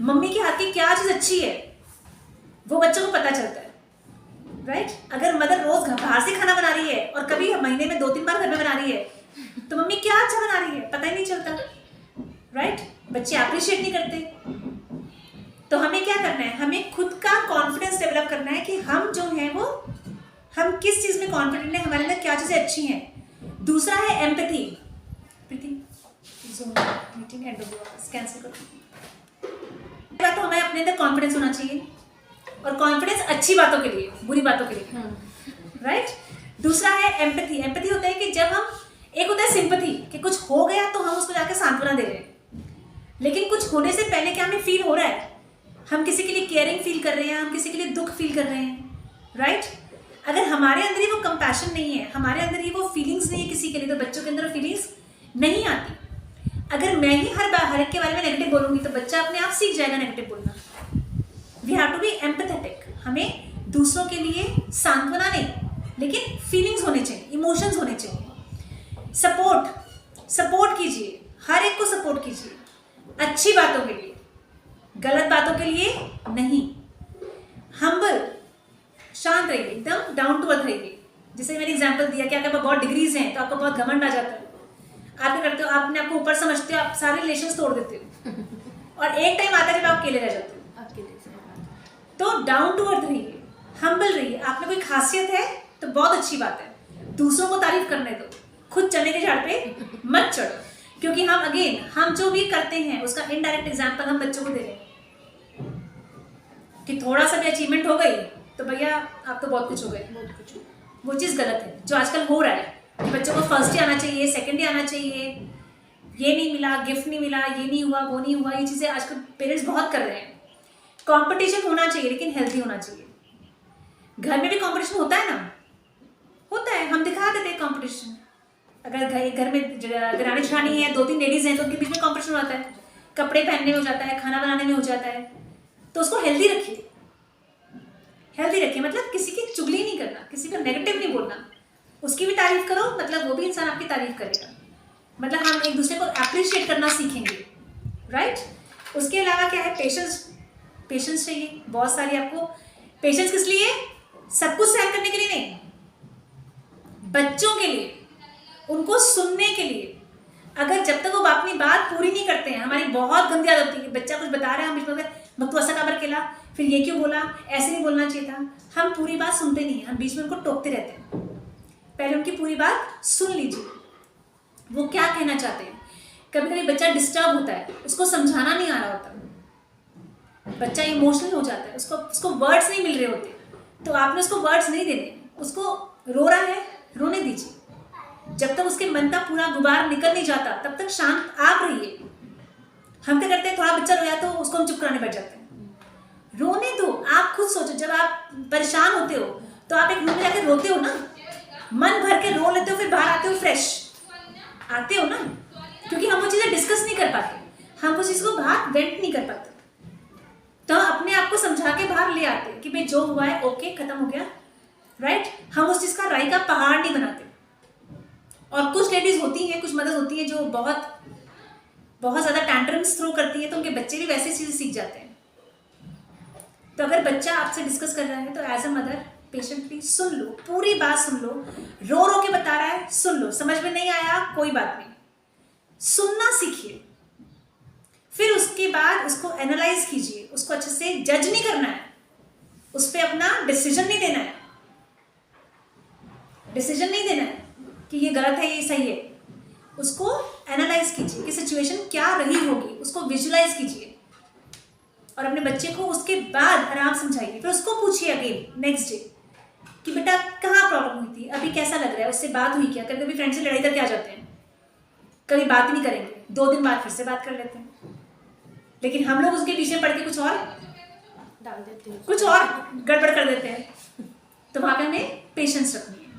मम्मी के हाथ की क्या चीज़ अच्छी है वो बच्चों को पता चलता है, राइट? अगर मदर रोज बाहर से खाना बना रही है और कभी महीने में 2-3 बार घर में बना रही है, तो मम्मी क्या अच्छा बना रही है पता ही नहीं चलता, राइट? बच्चे अप्रिशिएट नहीं करते। तो हमें क्या करना है? हमें खुद का कॉन्फिडेंस डेवलप करना है कि हम जो हैं वो हम किस चीज़ में कॉन्फिडेंट है, हमारे अंदर क्या चीज़ें अच्छी हैं। दूसरा है एम्पैथी। मीटिंग एंड कैंसिल करो। तो हमें अपने अंदर कॉन्फिडेंस होना चाहिए, और कॉन्फिडेंस अच्छी बातों के लिए, बुरी बातों के लिए, राइट? दूसरा है एम्पैथी। एम्पैथी होता है कि जब हम, एक होता है सिंपैथी कि कुछ हो गया तो हम उसको जाकर सांत्वना दे रहे हैं, लेकिन कुछ होने से पहले क्या हमें फील हो रहा है, हम किसी के लिए केयरिंग फील कर रहे हैं, हम किसी के लिए दुख फील कर रहे हैं, राइट? अगर हमारे अंदर ही वो कंपैशन नहीं है, हमारे अंदर ही वो फीलिंग्स नहीं है किसी के लिए, तो बच्चों के अंदर फीलिंग्स नहीं आती। अगर मैं ही हर एक के बारे में नेगेटिव बोलूंगी तो बच्चा अपने आप सीख जाएगा नेगेटिव बोलना। We have to be empathetic. हमें दूसरों के लिए सांत्वना नहीं, लेकिन फीलिंग्स होने चाहिए, इमोशंस होने चाहिए। सपोर्ट कीजिए, हर एक को सपोर्ट कीजिए, अच्छी बातों के लिए, गलत बातों के लिए नहीं। हम्बल, शांत रहिए, एकदम डाउन टू अर्थ रहिए। जैसे मैंने एग्जांपल दिया कि अगर बहुत डिग्रीज हैं तो आपको बहुत घमंड आ जाता है, आप क्या करते हो, आपने आपको ऊपर समझते हो, आप सारे रिलेशंस तोड़ देते हो, और एक टाइम आता है जब आप अकेले रह जाते हो। तो डाउन टू अर्थ रहिए, हम्बल रहिए। आप में कोई खासियत है तो बहुत अच्छी बात है, दूसरों को तारीफ करने दो, खुद चने के झाड़ पे मत चढ़ो, क्योंकि हम जो भी करते हैं उसका इनडायरेक्ट एग्जाम्पल हम बच्चों को दे रहे हैं कि थोड़ा सा भी अचीवमेंट हो गई तो भैया आप तो बहुत कुछ हो गए। वो चीज़ गलत है जो आजकल हो रहा है कि बच्चों को फर्स्ट ही आना चाहिए, सेकंड ही आना चाहिए, ये नहीं मिला, गिफ्ट नहीं मिला, ये नहीं हुआ, वो नहीं हुआ। ये चीज़ें आजकल पेरेंट्स बहुत कर रहे हैं। कंपटीशन होना चाहिए, लेकिन हेल्दी होना चाहिए। घर में भी कंपटीशन होता है ना, होता है, हम दिखा देते हैं कंपटीशन। अगर घर में दरानी जेठानी है, 2-3 लेडीज हैं, तो उनके बीच में कंपटीशन होता है, कपड़े पहनने में हो जाता है, खाना बनाने में हो जाता है। तो उसको हेल्दी रखिए, मतलब किसी की चुगली नहीं करना, किसी का नेगेटिव नहीं बोलना, उसकी भी तारीफ करो, मतलब वो भी इंसान आपकी तारीफ करेगा। मतलब हम एक दूसरे को अप्रिशिएट करना सीखेंगे, राइट? उसके अलावा क्या है, पेशेंस चाहिए बहुत सारी आपको। पेशेंस किस लिए? सब कुछ सहन करने के लिए नहीं, बच्चों के लिए, उनको सुनने के लिए। अगर जब तक वो अपनी बात पूरी नहीं करते हैं, हमारी बहुत गंदी आदत होती है, बच्चा कुछ बता रहा है, हम बीच में मग तो ऐसा काबर केला, फिर ये क्यों बोला, ऐसे नहीं बोलना चाहिए था। हम पूरी बात सुनते नहीं हैं, हम बीच में उनको टोकते रहते हैं। पहले उनकी पूरी बात सुन लीजिए, वो क्या कहना चाहते हैं। कभी कभी बच्चा डिस्टर्ब होता है, उसको समझाना नहीं आ रहा होता, बच्चा इमोशनल हो जाता है, उसको वर्ड्स नहीं मिल रहे होते, तो आपने उसको वर्ड्स नहीं देने, उसको रो रहा है रोने दीजिए। जब तक उसके मन का पूरा गुबार निकल नहीं जाता तब तक शांत आप रहिए। हम क्या करते हैं, थोड़ा बच्चा रोया तो उसको हम चुप कराने बैठ जाते हैं। रोने दो, आप खुद सोचो, जब आप परेशान होते हो तो आप एक रूम में जाकर रोते हो ना, मन भर के रो लेते हो, फिर बाहर आते हो फ्रेश आते हो ना, क्योंकि हम वो चीज़ें डिस्कस नहीं कर पाते, हम वो चीज़ को बाहर वेंट नहीं कर पाते। तो अपने आप को समझा के बाहर ले आते कि भाई जो हुआ है ओके, खत्म हो गया, राइट? हम उस चीज़ का राई का पहाड़ नहीं बनाते। और कुछ लेडीज होती हैं, कुछ मदर्स होती हैं जो बहुत ज़्यादा टैंट्रम्स थ्रो करती है, तो उनके बच्चे भी वैसे चीज़ें सीख जाते हैं। तो अगर बच्चा आपसे डिस्कस कर रहा है तो एज अ मदर पेशेंटली सुन लो, पूरी बात सुन लो, रो के बता रहा है सुन लो, समझ में नहीं आया कोई बात नहीं, सुनना सीखिए। फिर उसके बाद उसको एनालाइज कीजिए, उसको अच्छे से जज नहीं करना है, उस पर अपना डिसीजन नहीं देना है, कि ये गलत है ये सही है। उसको एनालाइज कीजिए कि सिचुएशन क्या रही होगी, उसको विजुलाइज कीजिए, और अपने बच्चे को उसके बाद आराम समझाइए। फिर उसको पूछिए अगेन नेक्स्ट डे कि बेटा कहाँ प्रॉब्लम हुई थी, अभी कैसा लग रहा है, उससे बात हुई क्या। कभी कभी फ्रेंड से लड़ाई करके आ जाते हैं, कभी बात ही नहीं करेंगे, 2 दिन बाद फिर से बात कर लेते हैं, लेकिन हम लोग उसके पीछे पड़ के कुछ और डाल देते हैं। कुछ और गड़बड़ कर देते हैं। तो वहां पे हमें पेशेंस रखनी है,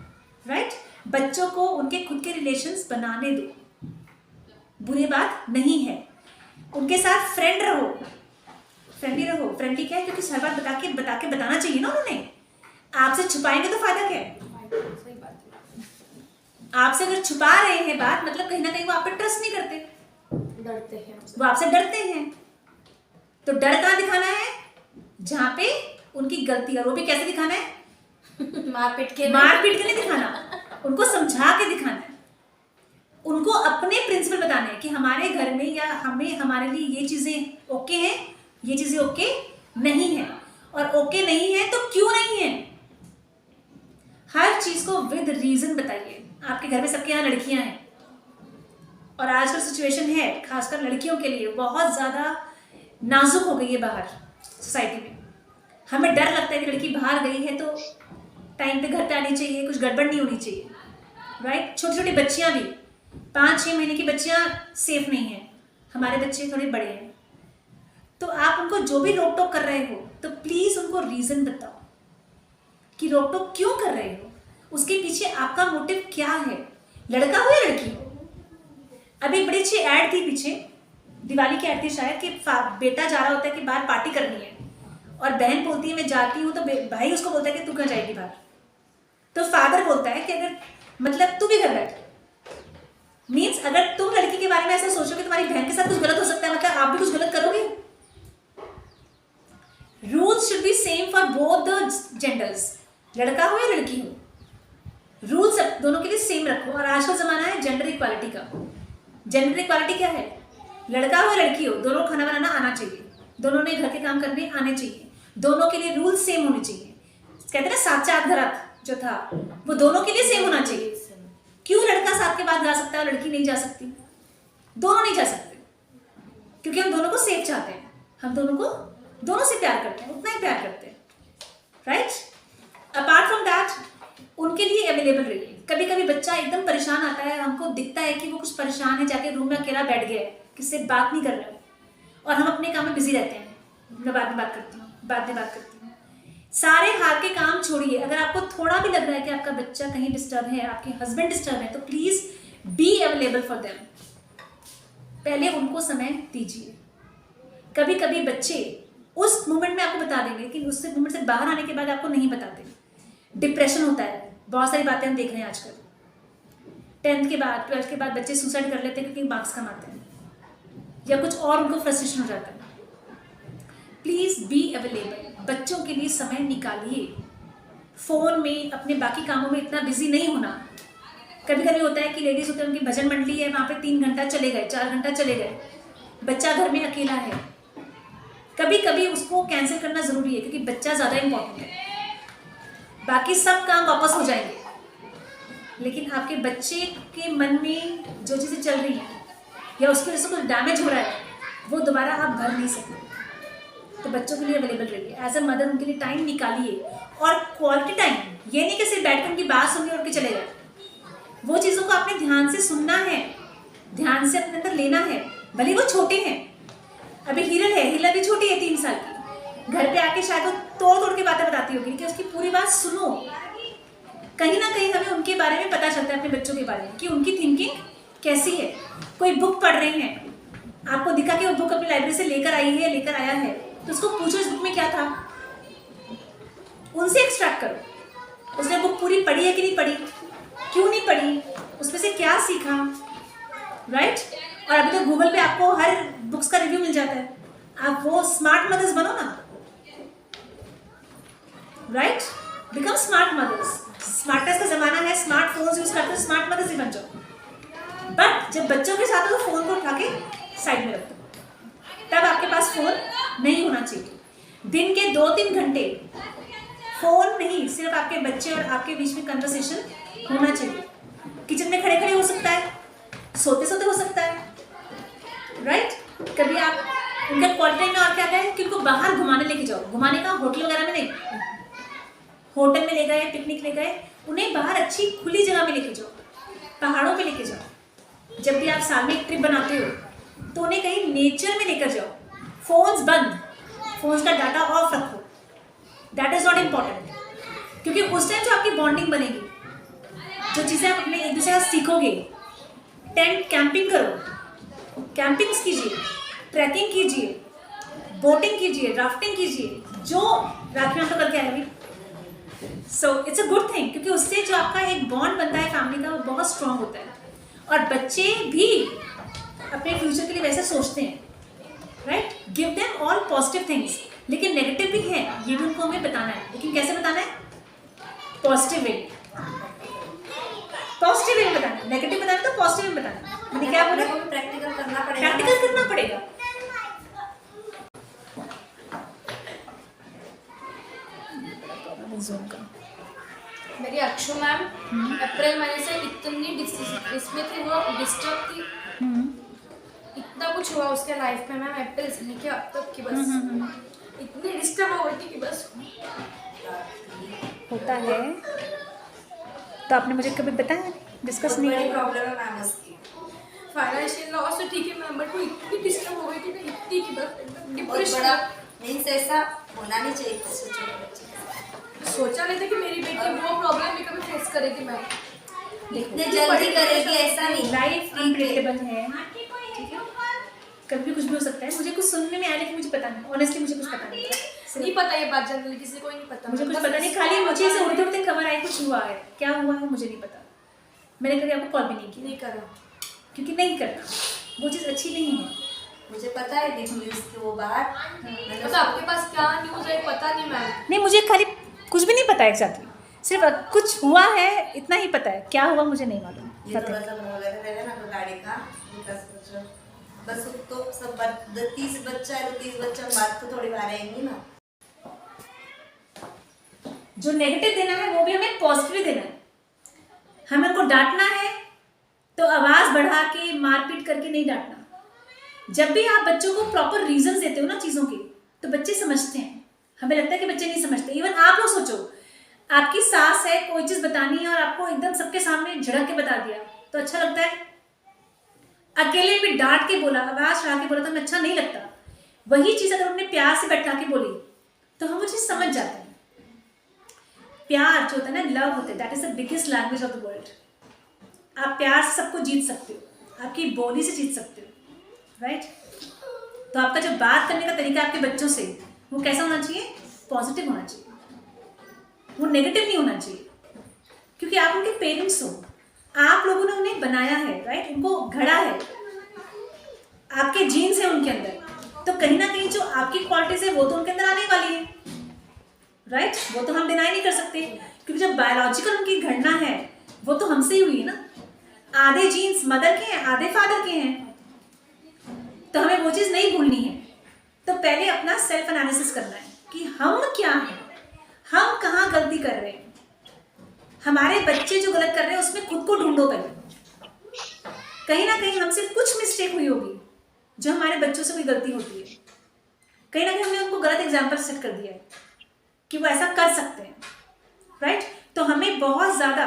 राइट। बच्चों को उनके खुद के रिलेशंस बनाने दो, बुरी बात नहीं है। उनके साथ फ्रेंड रहो, फ्रेंडली रहो। फ्रेंडली क्या है, क्योंकि हर बात बता के बताना चाहिए ना उन्होंने। आपसे छुपाएंगे तो फायदा क्या है। सही बात है। आपसे अगर छुपा रहे हैं बात, मतलब कहीं ना कहीं वो आप पे ट्रस्ट नहीं करते, डरते हैं हमसे। वो आपसे डरते हैं। तो डर कहाँ दिखाना है, जहां पे उनकी गलती है, और वो भी कैसे दिखाना है, मारपीट के मारपीट के नहीं दिखाना, उनको समझा के दिखाना है। उनको अपने प्रिंसिपल बताने हैं कि हमारे घर में या हमें हमारे लिए ये चीजें ओके हैं, ये चीजें ओके नहीं है, और ओके नहीं है तो क्यों नहीं है। हर चीज को विद रीजन बताइए। आपके घर में सबके यहाँ लड़कियां हैं, और आजकल सिचुएशन है खासकर लड़कियों के लिए बहुत ज्यादा नाजुक हो गई है बाहर सोसाइटी में। हमें डर लगता है कि लड़की बाहर गई है तो टाइम पे घर पे आनी चाहिए, कुछ गड़बड़ नहीं होनी चाहिए, राइट। छोटी छोटी बच्चियां भी, 5-6 महीने की बच्चियां सेफ नहीं है, हमारे बच्चे थोड़े बड़े हैं। तो आप उनको जो भी रोक टोक कर रहे हो तो प्लीज उनको रीजन बताओ कि रोक टोक क्यों कर रहे हो, उसके पीछे आपका मोटिव क्या है, लड़का हो या लड़की हो। अभी एक बड़ी अच्छी ऐड थी पीछे, दिवाली की ऐड थी शायद, कि बेटा जा रहा होता है कि बाहर पार्टी करनी है, और बहन बोलती है मैं जाती हूँ, तो भाई उसको बोलता है कि तू क्यों जाएगी बाहर। तो फादर बोलता है कि अगर मतलब तू भी घर बैठ, मीन्स अगर तुम लड़की के बारे में ऐसा सोचोगे तुम्हारी बहन के साथ कुछ गलत हो सकता है, मतलब आप भी कुछ गलत करोगे। Rules should be same for both the genders, लड़का हो या लड़की हो, रूल्स दोनों के लिए सेम रखो। और आज का जमाना है जेंडर इक्वालिटी का। जेंडर इक्वालिटी क्या है, लड़का हो या लड़की हो, दोनों को खाना बनाना आना चाहिए, दोनों ने घर के काम करने आने चाहिए, दोनों के लिए रूल सेम होने चाहिए। कहते हैं ना साचा घरात जो था वो दोनों के लिए सेम होना चाहिए। क्यों लड़का साथ के बाद जा सकता है और लड़की नहीं जा सकती, दोनों नहीं जा सकते, क्योंकि हम दोनों को सेफ चाहते हैं, हम दोनों से प्यार करते हैं, उतना ही प्यार करते हैं, राइट। अपार्ट फ्रॉम दैट उनके लिए अवेलेबल रहिए। कभी कभी बच्चा एकदम परेशान आता है, हमको दिखता है कि वो कुछ परेशान है, जाके रूम में अकेला बैठ गया है, किससे बात नहीं कर रहा है, और हम अपने काम में बिजी रहते हैं, मैं बाद में बात करती हूँ। सारे हाथ के काम छोड़िए। अगर आपको थोड़ा भी लग रहा है कि आपका बच्चा कहीं डिस्टर्ब है, आपके हस्बैंड डिस्टर्ब है, तो please be available for them. पहले उनको समय दीजिए। कभी कभी बच्चे उस मोमेंट में आपको बता देंगे, लेकिन उस मोमेंट से बाहर आने के बाद आपको नहीं बताते। डिप्रेशन होता है, बहुत सारी बातें हम देख रहे हैं आजकल। 10th के बाद 12th के बाद बच्चे सुसाइड कर लेते हैं क्योंकि मार्क्स कम आते हैं, या कुछ और उनको फ्रस्ट्रेशन हो जाता है। प्लीज बी अवेलेबल, बच्चों के लिए समय निकालिए। फोन में अपने बाकी कामों में इतना बिजी नहीं होना। कभी कभी होता है कि लेडीज होते हैं, उनकी भजन मंडली है, वहाँ पे 3 घंटा चले गए, 4 घंटा चले गए, बच्चा घर में अकेला है। कभी कभी उसको कैंसिल करना जरूरी है, क्योंकि बच्चा ज़्यादा इंपॉर्टेंट है। बाकी सब काम वापस हो जाएंगे, लेकिन आपके बच्चे के मन में जो चीज़ें चल रही हैं या उसकी वजह से कुछ डैमेज हो रहा है, वो दोबारा आप भर नहीं सकते। तो बच्चों के लिए अवेलेबल रहिए। एज अ मदर उनके लिए टाइम निकालिए, और क्वालिटी टाइम। ये नहीं कि सिर्फ बैठ कर उनकी बात सुन ली और के चले गए। वो चीज़ों को आपने ध्यान से सुनना है, ध्यान से अपने अंदर लेना है। भले वो छोटे हैं, अभी हिरल है, हिरल भी छोटी है 3 साल की, घर पे आके शायद वो तोड़ तोड़ के बातें बताती होगी, कि उसकी पूरी बात सुनो। कहीं ना कहीं हमें उनके बारे में पता चलता है, अपने बच्चों के बारे में, कि उनकी थिंकिंग कैसी है। कोई बुक पढ़ रहे हैं, आपको दिखा कि वो बुक अपनी लाइब्रेरी से लेकर आई है, लेकर आया है, तो उसको पूछो इस बुक में क्या था, उनसे एक्सट्रैक्ट करो। उसने बुक पूरी पढ़ी है कि नहीं पढ़ी, क्यों नहीं पढ़ी, उसमें से क्या सीखा, राइट। और अभी तो गूगल पे आपको हर बुक्स का रिव्यू मिल जाता है। आप वो स्मार्ट मदर्स बनो ना, right. Become smart mothers. Smartness का जमाना है, स्मार्टफोन्स यूज करते हो, स्मार्ट मदर्स ही बन जाओ। बट जब बच्चों के साथ हो तो फोन को उठा के साइड में रख दो, तब आपके पास फोन नहीं होना चाहिए। दिन के 2-3 घंटे फोन नहीं, सिर्फ आपके बच्चे और आपके बीच में कन्वर्सेशन होना चाहिए। किचन में खड़े खड़े हो सकता है, सोते सोते हो सकता है, राइट। कभी आप उनका क्वालिटी में और क्या है कि उनको बाहर घुमाने लेके जाओ। घुमाने का होटल वगैरह में नहीं, होटल में ले गए, पिकनिक ले गए, उन्हें बाहर अच्छी खुली जगह में लेके जाओ, पहाड़ों पे लेके जाओ। जब भी आप साल में एक ट्रिप बनाते हो तो उन्हें कहीं नेचर में लेकर जाओ। फोन्स बंद, फोन्स का डाटा ऑफ रखो, दैट इज नॉट इम्पॉर्टेंट, क्योंकि उस टाइम जो आपकी बॉन्डिंग बनेगी, जो चीज़ें आप अपने एक दूसरे से सीखोगे, टेंट कैंपिंग करो, कैंपिंग्स कीजिए, ट्रैकिंग कीजिए, बोटिंग कीजिए, राफ्टिंग कीजिए, जो राखी में तो करके आए अभी। So it's a good thing, क्योंकि उससे जो आपका एक बॉन्ड बनता है फैमिली का, वो बहुत स्ट्रांग होता है। और बच्चे भी अपने फ्यूचर के लिए वैसे सोचते हैं, right? Give them all positive things, लेकिन नेगेटिव भी है, ये भी उनको हमें बताना है। लेकिन कैसे बताना है? पॉजिटिव वे, पॉजिटिव वे में बताना है। नेगेटिव बताना तो पॉजिटिव में बताना है। मैंने क्या बोला? प्रैक्टिकल करना पड़ेगा, प्रैक्टिकल करना पड़ेगा। जोन का मेरी अक्षु मैम अप्रैल महीने से इतनी इसमें थी, वो डिस्टर्ब थी, इतना कुछ हुआ उसके लाइफ में मैम, अप्रैल से लेके अब तक की बस इतनी डिस्टर्ब हो गई थी कि बस होता है। तो आपने मुझे कभी बताया, डिस्कस नहीं बड़ी किया? प्रॉब्लम है मैम उसकी। फाइनेंशियल लॉस तो ठीक है मैम, बट वो इतनी डिस्टर्ब हो गई थी ना, इतनी कि बस बहुत डिप्रेशन। बड़ा मीन्स ऐसा होना नहीं चाहिए किसी छोटे बच्चे के साथ। सोचा नहीं था कि मेरी बेटी वो प्रॉब्लम भी कभी फेस करेगी मैम। इतने जल्दी करेगी ऐसा नहीं। लाइफ अनप्रेडिक्टेबल है, ठीक है? कभी भी कुछ भी हो सकता है। मुझे कुछ सुनने में आया, लेकिन मुझे पता नहीं, ऑनेस्टली मुझे कुछ पता नहीं। नहीं पता ये बात, जनरली किसी को ही नहीं पता। मुझे कुछ पता नहीं, खाली मुझे ऐसे उड़ते उड़ते खबर आई कुछ हुआ है, क्या हुआ है मुझे नहीं पता। मैंने कभी आपको कॉल भी नहीं की, नहीं करा, क्योंकि नहीं करना, वो चीज़ अच्छी नहीं है। मुझे पता है देखो न्यूज़ की वो बात, तो आपके पास क्या न्यूज़ है पता नहीं मैम। नहीं, मुझे खाली कुछ भी नहीं पता एग्जैक्टली, सिर्फ कुछ हुआ है इतना ही पता है, क्या हुआ मुझे नहीं मालूम। ये थोड़ा सा वगैरह रहेगा ना तो गाड़ी का बस तो सब 30 बच्चा है तो 30 बच्चा बात तो थोड़ी बाहर आएंगी ना। जो नेगेटिव देना है वो भी हमें पॉजिटिव देना है। हमें उनको डांटना है तो आवाज़ बढ़ा के मारपीट करके नहीं डांटना। जब भी आप बच्चों को प्रॉपर रीजंस देते हो ना चीज़ों के, तो बच्चे समझते हैं। हमें लगता है कि बच्चे नहीं समझते। इवन आप लोग सोचो, आपकी सास है, कोई चीज़ बतानी है और आपको एकदम सबके सामने झड़क के बता दिया तो अच्छा लगता है? अकेले भी डांट के बोला, आवाज़ चढ़ा के बोला तो हमें अच्छा नहीं लगता। वही चीज़ अगर उन्होंने प्यार से बैठा के बोली तो हम वो चीज़ समझ जाते हैं। प्यार जो होता है ना, लव होता है, that is the biggest language of the world. आप प्यार से सबको जीत सकते हो, आपकी बोली से जीत सकते हो, राइट? तो आपका जो बात करने का तरीका आपके बच्चों से, वो कैसा होना चाहिए? पॉजिटिव होना चाहिए, वो नेगेटिव नहीं होना चाहिए। क्योंकि आप उनके पेरेंट्स हो, आप लोगों ने उन्हें बनाया है, राइट? उनको घड़ा है, आपके जीन्स है उनके अंदर, तो कहीं ना कहीं जो आपकी क्वालिटीज है वो तो उनके अंदर आने वाली है, राइट? वो तो हम डिनाई नहीं कर सकते, क्योंकि जब बायोलॉजिकल उनकी गणना है वो तो हमसे ही हुई है ना। आधे जीन्स मदर के हैं, आधे फादर के हैं, तो हमें वो चीज़ नहीं भूलनी है। तो पहले अपना सेल्फ एनालिसिस करना है कि हम क्या हैं, हम कहाँ गलती कर रहे हैं। हमारे बच्चे जो गलत कर रहे हैं उसमें खुद को ढूंढो पहले। कहीं ना कहीं हमसे कुछ मिस्टेक हुई होगी जो हमारे बच्चों से कोई गलती होती है। कहीं ना कहीं हमने उनको गलत एग्जाम्पल सेट कर दिया है कि वो ऐसा कर सकते हैं, राइट? तो हमें बहुत ज़्यादा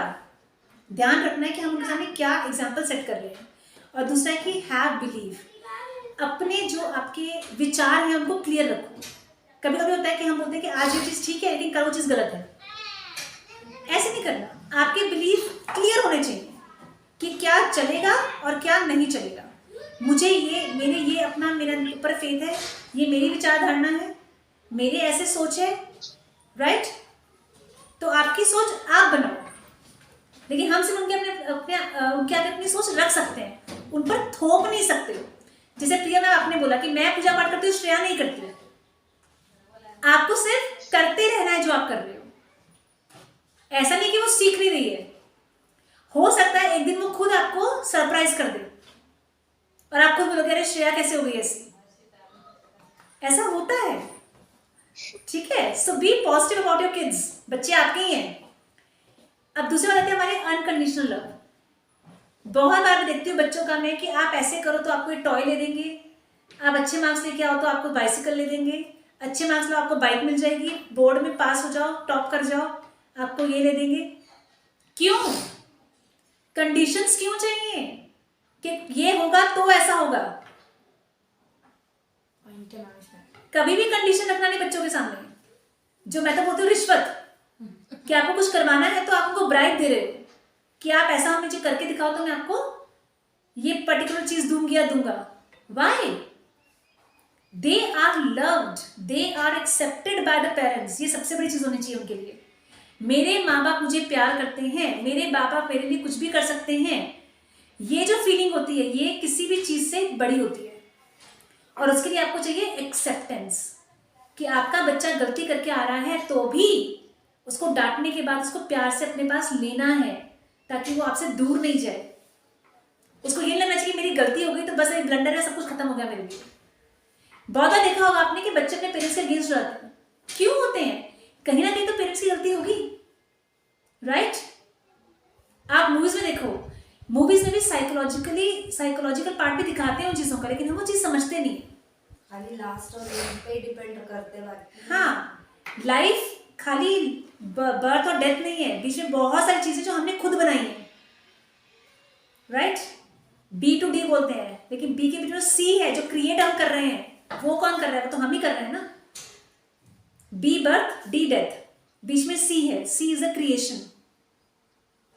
ध्यान रखना है कि हम उनके सामने क्या एग्जाम्पल सेट कर रहे हैं। और दूसरा है कि हैव बिलीव, अपने जो आपके विचार हैं उनको क्लियर रखो। कभी कभी होता है कि हम बोलते हैं कि आज ये चीज़ ठीक है लेकिन कल वो चीज़ गलत है। ऐसे नहीं करना, आपके बिलीव क्लियर होने चाहिए कि क्या चलेगा और क्या नहीं चलेगा। मुझे ये अपना, मेरे ऊपर फेथ है, ये मेरी विचारधारणा है, मेरे ऐसे सोच है, राइट? तो आपकी सोच आप बनाओ, लेकिन हम सिर्फ उनके आगे अपनी सोच रख सकते हैं, उन पर थोप नहीं सकते हो। जैसे प्रिया मैम आपने बोला कि मैं पूजा पाठ करती हूँ, श्रेया नहीं करती है। आपको सिर्फ करते रहना है जो आप कर रहे हो, ऐसा नहीं कि वो सीख नहीं रही है। हो सकता है एक दिन वो खुद आपको सरप्राइज कर दे और आप खुद बोलोगे अरे श्रेया कैसे हो गई ऐसी। ऐसा होता है, ठीक है? So be positive about your kids. बच्चे आपके ही हैं। अब दूसरी बात आती है हमारे अनकंडीशनल लव। बहुत बार मैं देखती हूँ बच्चों का मैं कि आप ऐसे करो तो आपको एक टॉय ले देंगे, आप अच्छे मार्क्स लेके आओ तो आपको बाइसिकल ले देंगे, अच्छे मार्क्स लो आपको बाइक मिल जाएगी, बोर्ड में पास हो जाओ, टॉप कर जाओ, आपको ये ले देंगे। क्यों? कंडीशंस क्यों चाहिए कि ये होगा तो ऐसा होगा? पॉइंट है मैम इसमें। कभी भी कंडीशन रखना नहीं बच्चों के सामने। जो मैं तो बोलती हूँ रिश्वत, कि आपको कुछ करवाना है तो आप उनको ब्राइब दे रहे हो कि आप ऐसा मुझे करके दिखाओ तो मैं आपको ये पर्टिकुलर चीज दूंगी या दूंगा। Why? They are loved, they are accepted by the parents. ये सबसे बड़ी चीज होनी चाहिए उनके लिए। मेरे माँ बाप मुझे प्यार करते हैं, मेरे बाप बाप मेरे लिए कुछ भी कर सकते हैं, ये जो फीलिंग होती है ये किसी भी चीज से बड़ी होती है। और उसके लिए आपको चाहिए एक्सेप्टेंस, कि आपका बच्चा गलती करके आ रहा है तो भी उसको डांटने के बाद उसको प्यार से अपने पास लेना है, ताकि वो आपसे दूर नहीं जाए। उसको ये लगना चाहिए मेरी गलती हो गई तो बस एक ब्लंडर है, सब कुछ खत्म हो गया मेरे लिए। बहुत बार देखा होगा आपने कि बच्चे अपने पेरेंट्स के अगेंस्ट जाते हैं। क्यों होते हैं? कहीं ना कहीं तो पेरेंट्स की गलती होगी, राइट? आप मूवीज में देखो, मूवीज में भी साइकोलॉजिकल पार्ट भी दिखाते हैं उन चीजों का, लेकिन हम वो चीज समझते नहीं। खाली लास्ट और एंड पे डिपेंड करते बाकी। हाँ, लाइफ खाली बर्थ और डेथ नहीं है, बीच में बहुत सारी चीजें जो हमने खुद बनाई हैं, राइट? बी टू डी बोलते हैं, लेकिन बी के बीच में सी है जो क्रिएट हम कर रहे हैं। वो कौन कर रहा है? वो तो हम ही कर रहे हैं ना। बी बर्थ, डी डेथ, बीच में सी है। सी इज अ क्रिएशन।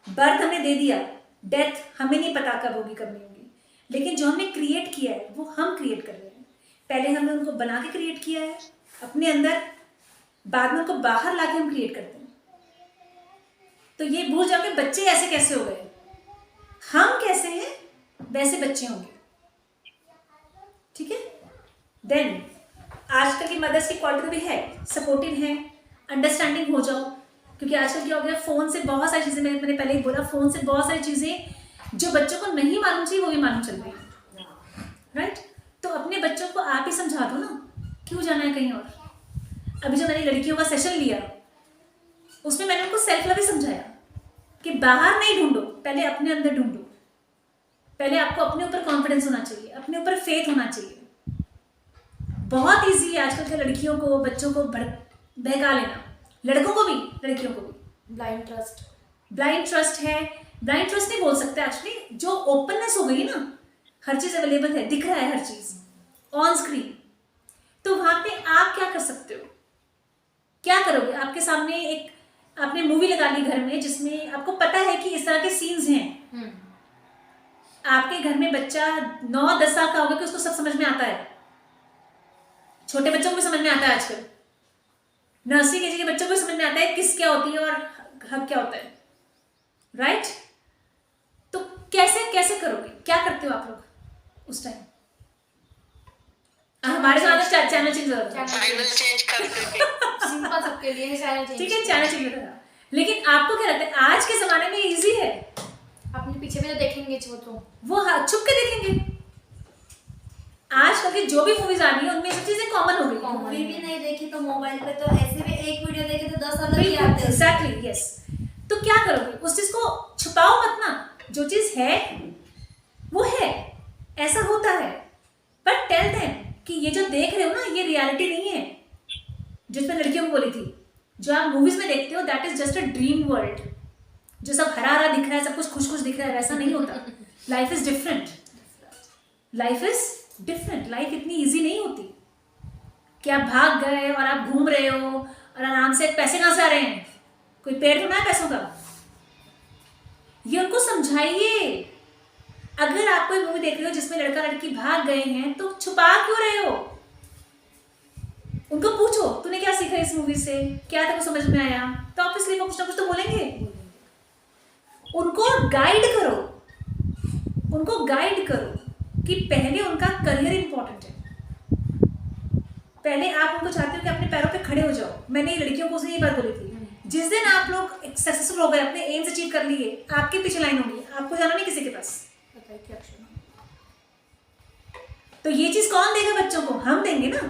बर्थ हमने दे दिया, डेथ हमें नहीं पता कब होगी कब नहीं होगी, लेकिन जो हमने क्रिएट किया है वो हम क्रिएट कर रहे हैं। पहले हमने उनको बना के क्रिएट किया है अपने अंदर, बाद में उनको बाहर लाके हम क्रिएट करते हैं। तो ये भूल जाओ कि बच्चे ऐसे कैसे हो गए, हम कैसे हैं वैसे बच्चे होंगे, ठीक है? देन आजकल की मदर्स की क्वालिटी भी है, सपोर्टिव है, अंडरस्टैंडिंग हो जाओ। क्योंकि आजकल क्या हो गया, फोन से बहुत सारी चीजें, मैंने पहले ही बोला, फोन से बहुत सारी चीजें जो बच्चों को नहीं मालूम चाहिए वो भी मालूम चल रही है, राइट? तो अपने बच्चों को आप ही समझा दो ना, क्यों जाना है कहीं और। अभी जो मैंने लड़कियों का सेशन लिया उसमें मैंने उनको सेल्फ लव ही समझाया कि बाहर नहीं ढूंढो, पहले अपने अंदर ढूंढो। पहले आपको अपने ऊपर कॉन्फिडेंस होना चाहिए, अपने ऊपर फेथ होना चाहिए। बहुत ईजी है आजकल के लड़कियों को, बच्चों को बहका लेना, लड़कों को भी लड़कियों को भी। Blind trust. ब्लाइंड ट्रस्ट है, ब्लाइंड ट्रस्ट नहीं बोल सकते एक्चुअली, जो ओपननेस हो गई ना, हर चीज अवेलेबल है, दिख रहा है हर चीज ऑन स्क्रीन, तो वहां पे आप क्या कर सकते हो? क्या करोगे? आपके सामने एक आपने मूवी लगा ली घर में जिसमें आपको पता है कि इस तरह के सीन्स हैं। आपके घर में बच्चा 9-10 साल का होगा कि उसको सब समझ में आता है। छोटे बच्चों को भी समझ में आता है आजकल, नर्सरी केजी के बच्चों को भी समझ में आता है किस क्या होती है और हक क्या होता है, राइट? तो कैसे कैसे करोगे? क्या करते हो आप लोग उस टाइम? हमारे साथ चैनल चेंज हो रहा चैनल चेंज कर देते। सिंपल सबके लिए चैनल चेंज। ठीक है, चैनल चेंज हो रहा। लेकिन आपको क्या लगता है आज के जमाने में इजी है? अपने पीछे भी तो देखेंगे वो छुप के देखेंगे। आजकल की जो भी मूवीज आ रही है उनमें सब चीजें कॉमन हो गई। मूवी भी नहीं देखी तो मोबाइल पे तो ऐसे भी एक वीडियो देखे तो 10 अलग ही आते हैं। Exactly, yes. तो क्या करोगे? उस चीज को छुपाओ मत ना, जो चीज है वो है, ऐसा होता है। बट टेल देम कि ये जो देख रहे हो ना ये रियलिटी नहीं है। जिसमें लड़कियों को बोली थी, जो आप मूवीज में देखते हो that is just a dream world, जो सब हरा हरा दिख रहा है, सब कुछ खुश खुश दिख रहा है, वैसा नहीं होता। Life is different, life is different. Life इतनी इजी नहीं होती कि आप भाग गए और आप घूम रहे हो और आराम से। पैसे कहाँ से आ रहे हैं? कोई पेड़ तो ना है पैसों का। ये उनको समझाइए। अगर आप कोई मूवी देख रहे हो जिसमें लड़का लड़की भाग गए हैं तो छुपा क्यों रहे हो? उनको पूछो तूने क्या सीखा इस मूवी से, क्या तेरे को समझ में आया, तो ऑब्वियसली वो कुछ ना कुछ तो बोलेंगे। उनको गाइड करो, उनको गाइड करो कि पहले उनका करियर इंपॉर्टेंट है। पहले आप उनको चाहते हो कि अपने पैरों पे खड़े हो जाओ। मैंने लड़कियों को ये बात बोली थी, जिस दिन आप लोग सक्सेसफुल हो गए, अपने एम्स अचीव कर लिए, आपके पीछे लाइन होगी, आपको जाना नहीं किसी के पास। तो ये चीज कौन देगा बच्चों को? हम देंगे ना।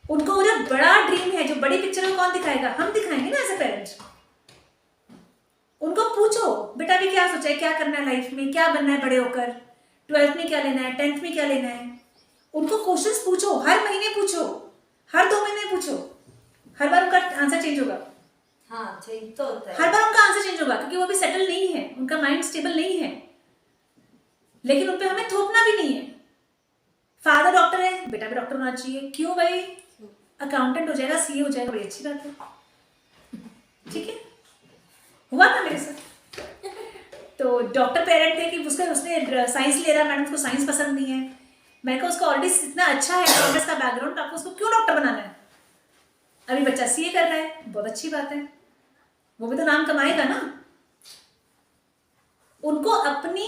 उनको वो जो बड़ा ड्रीम है, जो बड़ी पिक्चर है, कौन दिखाएगा? हम दिखाएंगे ना एज ए पेरेंट। उनको पूछो बेटा भी क्या सोचा है, क्या करना है लाइफ में, क्या बनना है बड़े होकर, 12th में क्या लेना है, 10th में क्या लेना है। उनको क्वेश्चंस पूछो, हर महीने पूछो, हर 2 महीने पूछो, हर बार उनका आंसर चेंज होगा। हाँ चेंज तो होता हर है। बार उनका आंसर चेंज होगा क्योंकि वो अभी सेटल नहीं है, उनका माइंड स्टेबल नहीं है। लेकिन उन पे हमें थोपना भी नहीं है। फादर डॉक्टर है, बेटा भी डॉक्टर होना चाहिए। क्यों भाई? अकाउंटेंट हो जाएगा, सीए हो जाएगा, बड़ी अच्छी बात है। ठीक है, हुआ था मेरे साथ। तो डॉक्टर पेरेंट थे कि उसने साइंस ले रहा, मैडम उसको साइंस पसंद नहीं है। मैंने कहा उसका ऑलरेडी इतना अच्छा है कॉमर्स का बैकग्राउंड, आपको उसको क्यों डॉक्टर बनाना है? अभी बच्चा सीए कर रहा है, बहुत अच्छी बात है, वो भी तो नाम कमाएगा ना। उनको अपनी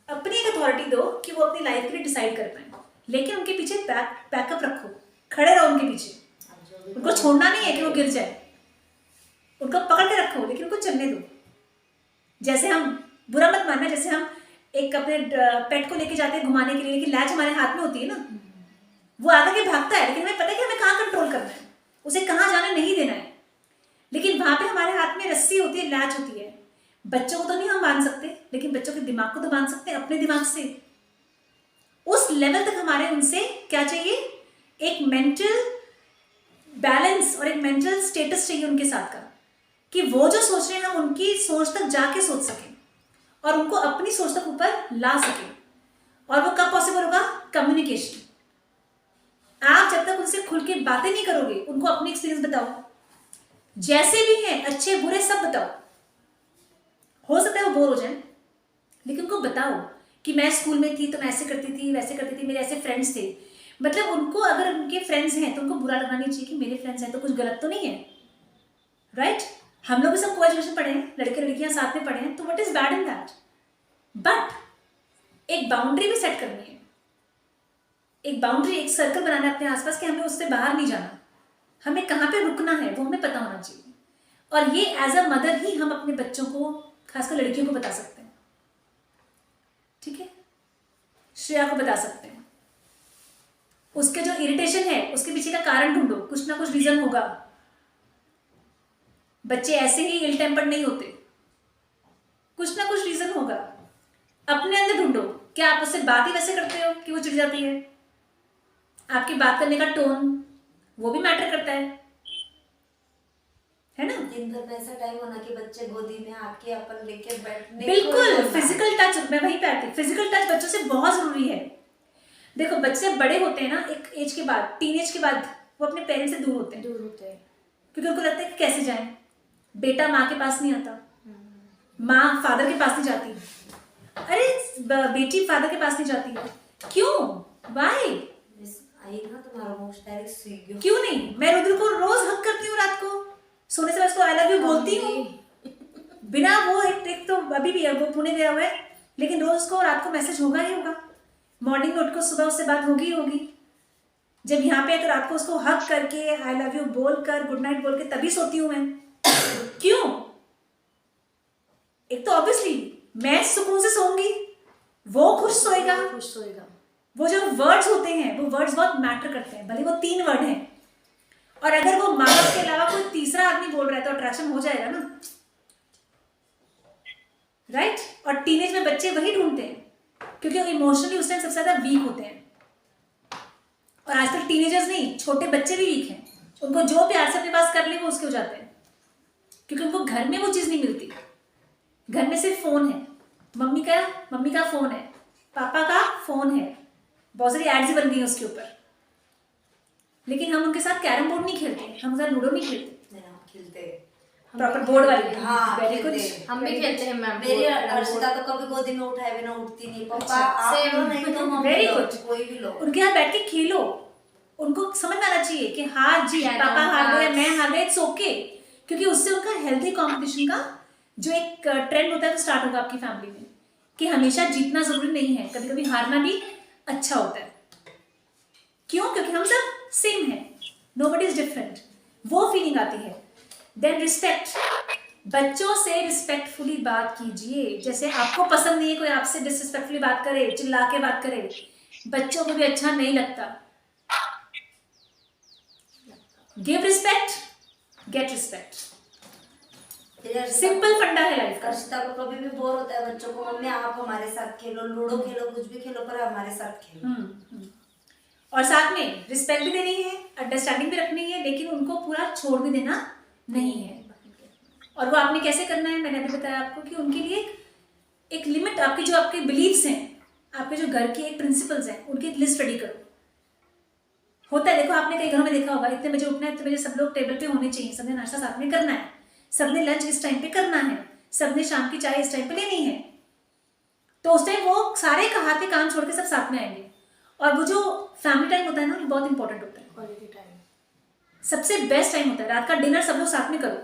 एक अथॉरिटी दो कि वो अपनी लाइफ के लिए डिसाइड कर पाए, लेकिन उनके पीछे बैकअप रखो, खड़े रहो उनके पीछे। उनको छोड़ना नहीं है कि वो गिर जाए, उनको पकड़ के रखो, लेकिन उनको चलने दो। जैसे हम, बुरा मत मानना, जैसे हम एक अपने पेट को लेके जाते हैं घुमाने के लिए, लेकिन लैच हमारे हाथ में होती है ना, वो आगे के भागता है, लेकिन हमें पता है कि हमें कहाँ कंट्रोल करना है, उसे कहाँ जाने नहीं देना है। लेकिन वहां पे हमारे हाथ में रस्सी होती है, लैच होती है। बच्चों को तो नहीं हम बांध सकते, लेकिन बच्चों के दिमाग को तो बांध सकते हैं अपने दिमाग से। उस लेवल तक हमारे उनसे क्या चाहिए? एक मेंटल बैलेंस और एक मेंटल स्टेटस चाहिए उनके साथ का, कि वो जो सोच रहे हैं हम उनकी सोच तक जाके सोच सकें और उनको अपनी सोच तक ऊपर ला सकें। और वो कब पॉसिबल होगा? कम्युनिकेशन। आप जब तक उनसे खुल के बातें नहीं करोगे, उनको अपनी एक्सपीरियंस बताओ, जैसे भी हैं, अच्छे बुरे सब बताओ। हो सकता है वो बोर हो जाए, लेकिन उनको बताओ कि मैं स्कूल में थी तो मैं ऐसे करती थी, वैसे करती थी, मेरे ऐसे फ्रेंड्स थे। मतलब उनको, अगर उनके फ्रेंड्स हैं तो उनको बुरा लगना नहीं चाहिए कि मेरे फ्रेंड्स हैं तो कुछ गलत तो नहीं है, राइट? हम लोग भी सब को-एजुकेशन पढ़े हैं, लड़के लड़कियां साथ में पढ़े हैं, तो what is bad in that? But एक बाउंड्री भी सेट करनी है, एक बाउंड्री, एक सर्कल बनाना है अपने आसपास कि हमें उससे बाहर नहीं जाना, हमें कहाँ पे रुकना है वो हमें पता होना चाहिए। और ये एज अ मदर ही हम अपने बच्चों को, खासकर लड़कियों को बता सकते हैं। ठीक है, श्रेया को बता सकते हैं। उसके जो इरिटेशन है उसके पीछे का कारण ढूंढो, कुछ ना कुछ रीजन होगा। बच्चे ऐसे ही इल टेम्पर्ड नहीं होते, कुछ ना कुछ रीजन होगा। अपने अंदर ढूंढो, क्या आप उससे बात ही वैसे करते हो कि वो चिढ़ जाती है? आपकी बात करने का टोन वो भी मैटर करता है ना? दिन भर में ऐसा टाइम होना कि बच्चे गोदी में आके अपन लेके बैठने, बिल्कुल। फिजिकल टच, मैं वहीं पे आती, फिजिकल टच बच्चों से बहुत जरूरी है। देखो बच्चे बड़े होते हैं ना, एक एज के बाद, टीनेज के बाद, वो अपने पेरेंट्स से दूर होते हैं, क्योंकि उनको लगता है कि कैसे जाएं। बेटा माँ के पास नहीं आता, माँ फादर के पास नहीं जाती, अरे बेटी फादर के पास नहीं जाती, क्यों? वाई? आई ना तुम्हारा मुंह डायरेक्ट सूख गया। क्यों नहीं? मैं रुद्र को रोज हक करती हूँ, रात को सोने से पहले उसको आई लव यू बोलती हूँ बिना वो, एक तो अभी भी है, वो पुणे गया हुआ है, लेकिन रोज उसको रात को मैसेज होगा ही होगा। मॉर्निंग में उठ को सुबह उससे बात होगी ही होगी। जब यहाँ पे है तो रात को उसको हक करके, आई लव यू बोल कर, गुड नाइट बोल के तभी सोती हूँ मैं। क्यों? एक तो ऑब्वियसली मैं सुकून से सोऊंगी, वो खुश सोएगा। वो जो वर्ड्स होते हैं, वो वर्ड्स बहुत मैटर करते हैं, भले वो 3 वर्ड हैं, और अगर वो माँ बाप के अलावा कोई तीसरा आदमी बोल रहा है तो अट्रैक्शन हो जाएगा ना, राइट? और टीनेज में बच्चे वही ढूंढते हैं, क्योंकि वो इमोशनली उस टाइम सबसे ज्यादा वीक होते हैं। और आजकल टीनेजर्स नहीं, छोटे बच्चे भी वीक हैं। उनको जो प्यार से अपने पास कर ले वो उसके हो जाते हैं, क्योंकि उनको घर में वो चीज नहीं मिलती। घर में सिर्फ फोन है, मम्मी का फोन है, पापा का फोन है, बहुत सारी एड्स बन गई हैं उसके ऊपर। लेकिन हम उनके साथ कैरम बोर्ड नहीं खेलते, हम उनके साथ लूडो नहीं खेलते, खेलते प्रॉपर बोर्ड वाली। हाँ, वेरी गुड। खेलते। हम भी खेलते हैं मैम। मेरी अर्शिता तो कभी गोदी में उठाए बिना उठती नहीं। पापा आप Same. लो, नहीं तो मम्मी Very लो, good. कोई भी लो। उनके यहाँ बैठ के खेलो, उनको समझ में आना चाहिए कि हाँ जी Carom पापा हार गए, cards. मैं हार गए, इट्स ओके। क्योंकि उससे उनका हेल्दी कंपटीशन का जो एक ट्रेंड होता है वो स्टार्ट होगा आपकी फैमिली में, कि हमेशा जीतना जरूरी नहीं है, कभी कभी हारना भी अच्छा होता है। क्यों? क्योंकि हम सब सेम हैं, नोबडी इज डिफरेंट, वो फीलिंग आती है। देन रिस्पेक्ट, बच्चों से रिस्पेक्टफुली बात कीजिए। जैसे आपको पसंद नहीं है कोई आपसे डिसरिस्पेक्टफुली बात करे, चिल्ला के बात करे, बच्चों को भी अच्छा नहीं लगता। Give respect, get respect, simple फंडा है लाइफ का। अर्शिता को कभी भी बोर होता है बच्चों को, मम्मी आप हमारे साथ खेलो, लूडो खेलो, कुछ भी खेलो, पर हमारे साथ खेलो। और साथ में रिस्पेक्ट भी देनी है, अंडरस्टैंडिंग भी रखनी है, लेकिन उनको पूरा छोड़ भी देना नहीं है। और वो आपने कैसे करना है, मैंने अभी बताया आपको कि उनके लिए एक लिमिट, आपकी जो आपके बिलीव्स हैं, आपके जो घर के एक प्रिंसिपल्स हैं, उनकी एक लिस्ट रेडी करो। होता है, देखो आपने कई घरों में देखा होगा, इतने बजे उठना है, इतने बजे सब लोग टेबल पे होने चाहिए, सबने नाश्ता साथ में करना है, सबने लंच इस टाइम पे करना है, सबने शाम की चाय इस टाइम पे लेनी है। तो उस टाइम वो सारे हाथ के काम छोड़ के सब साथ में आएंगे। और वो जो फैमिली टाइम होता है ना, वो बहुत इंपॉर्टेंट होता है, क्वालिटी टाइम। सबसे बेस्ट टाइम होता है। रात का डिनर सब लोग साथ में करो,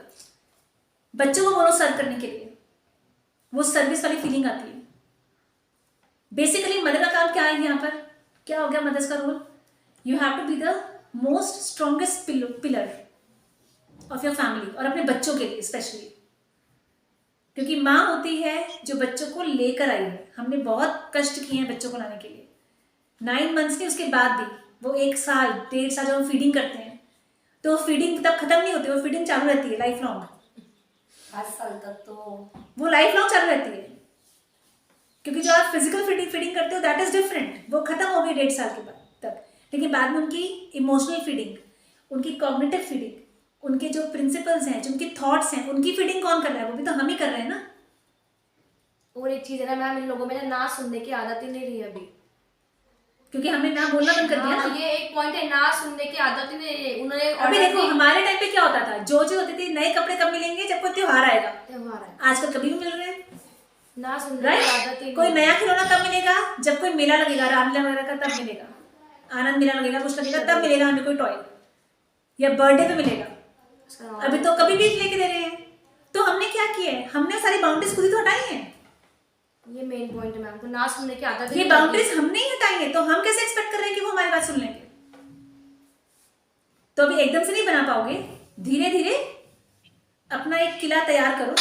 बच्चों को बोलो सर्व करने के लिए, वो सर्विस वाली फीलिंग आती है। बेसिकली मदर का काम क्या है यहाँ पर, क्या हो गया मदर्स का role, you have to be the most strongest pillar of your family, और अपने बच्चों के लिए स्पेशली, क्योंकि माँ होती है जो बच्चों को लेकर आई है। हमने बहुत कष्ट किए हैं बच्चों को लाने के लिए, 9 मंथ्स के, उसके बाद भी वो 1 साल 1.5 साल जब हम फीडिंग करते हैं, तो फीडिंग तब खत्म नहीं होती, वो फीडिंग चालू रहती है लाइफ लॉन्ग। 5 साल तक तो वो लाइफ लॉन्ग चालू रहती है, क्योंकि जो आप फिजिकल फीडिंग करते हो दैट इज डिफरेंट, वो खत्म हो गई 1.5 साल के बाद तक। लेकिन बाद में उनकी इमोशनल फीडिंग, उनकी कॉग्निटिव फीडिंग, उनके जो प्रिंसिपल्स हैं, जो उनके थॉट्स हैं, उनकी फीडिंग कौन कर रहा है, वो भी तो हम ही कर रहे हैं ना। और एक चीज है ना मैम, इन लोगों में ना सुनने की आदत ही नहीं रही अभी, क्योंकि हमने ना बोलना बंद कर दिया ना। ये एक पॉइंट है, ना सुनने की आदत ही नहीं रही। उन्होंने अभी देखो हमारे टाइम पे क्या होता था, जो होती थी, नए कपड़े कब मिलेंगे, जब कोई त्योहार आएगा। त्योहार है, आजकल कभी भी मिल रहे हैं, ना सुनने की आदत ही राइट। कोई नहीं। नया खिलौना कब मिलेगा, जब कोई मेला लगेगा, रामलीला वगैरह का तब मिलेगा, आनंद मेला लगेगा, कुछ लगेगा, तब मिलेगा हमें कोई टॉय, या बर्थडे पे मिलेगा। अभी तो कभी भी लेके दे रहे हैं। तो हमने क्या किया है, हमने सारी बाउंड्रीज खुद ही तो हटाई हैं। ये मेन पॉइंट है मैम, तो ना सुनने की आदत ये बाउंड्रीज हमने ही हटाई है, तो हम कैसे एक्सपेक्ट कर रहे हैं कि वो हमारी बात सुन लेंगे। तो अभी एकदम से नहीं बना पाओगे, धीरे धीरे अपना एक किला तैयार करो,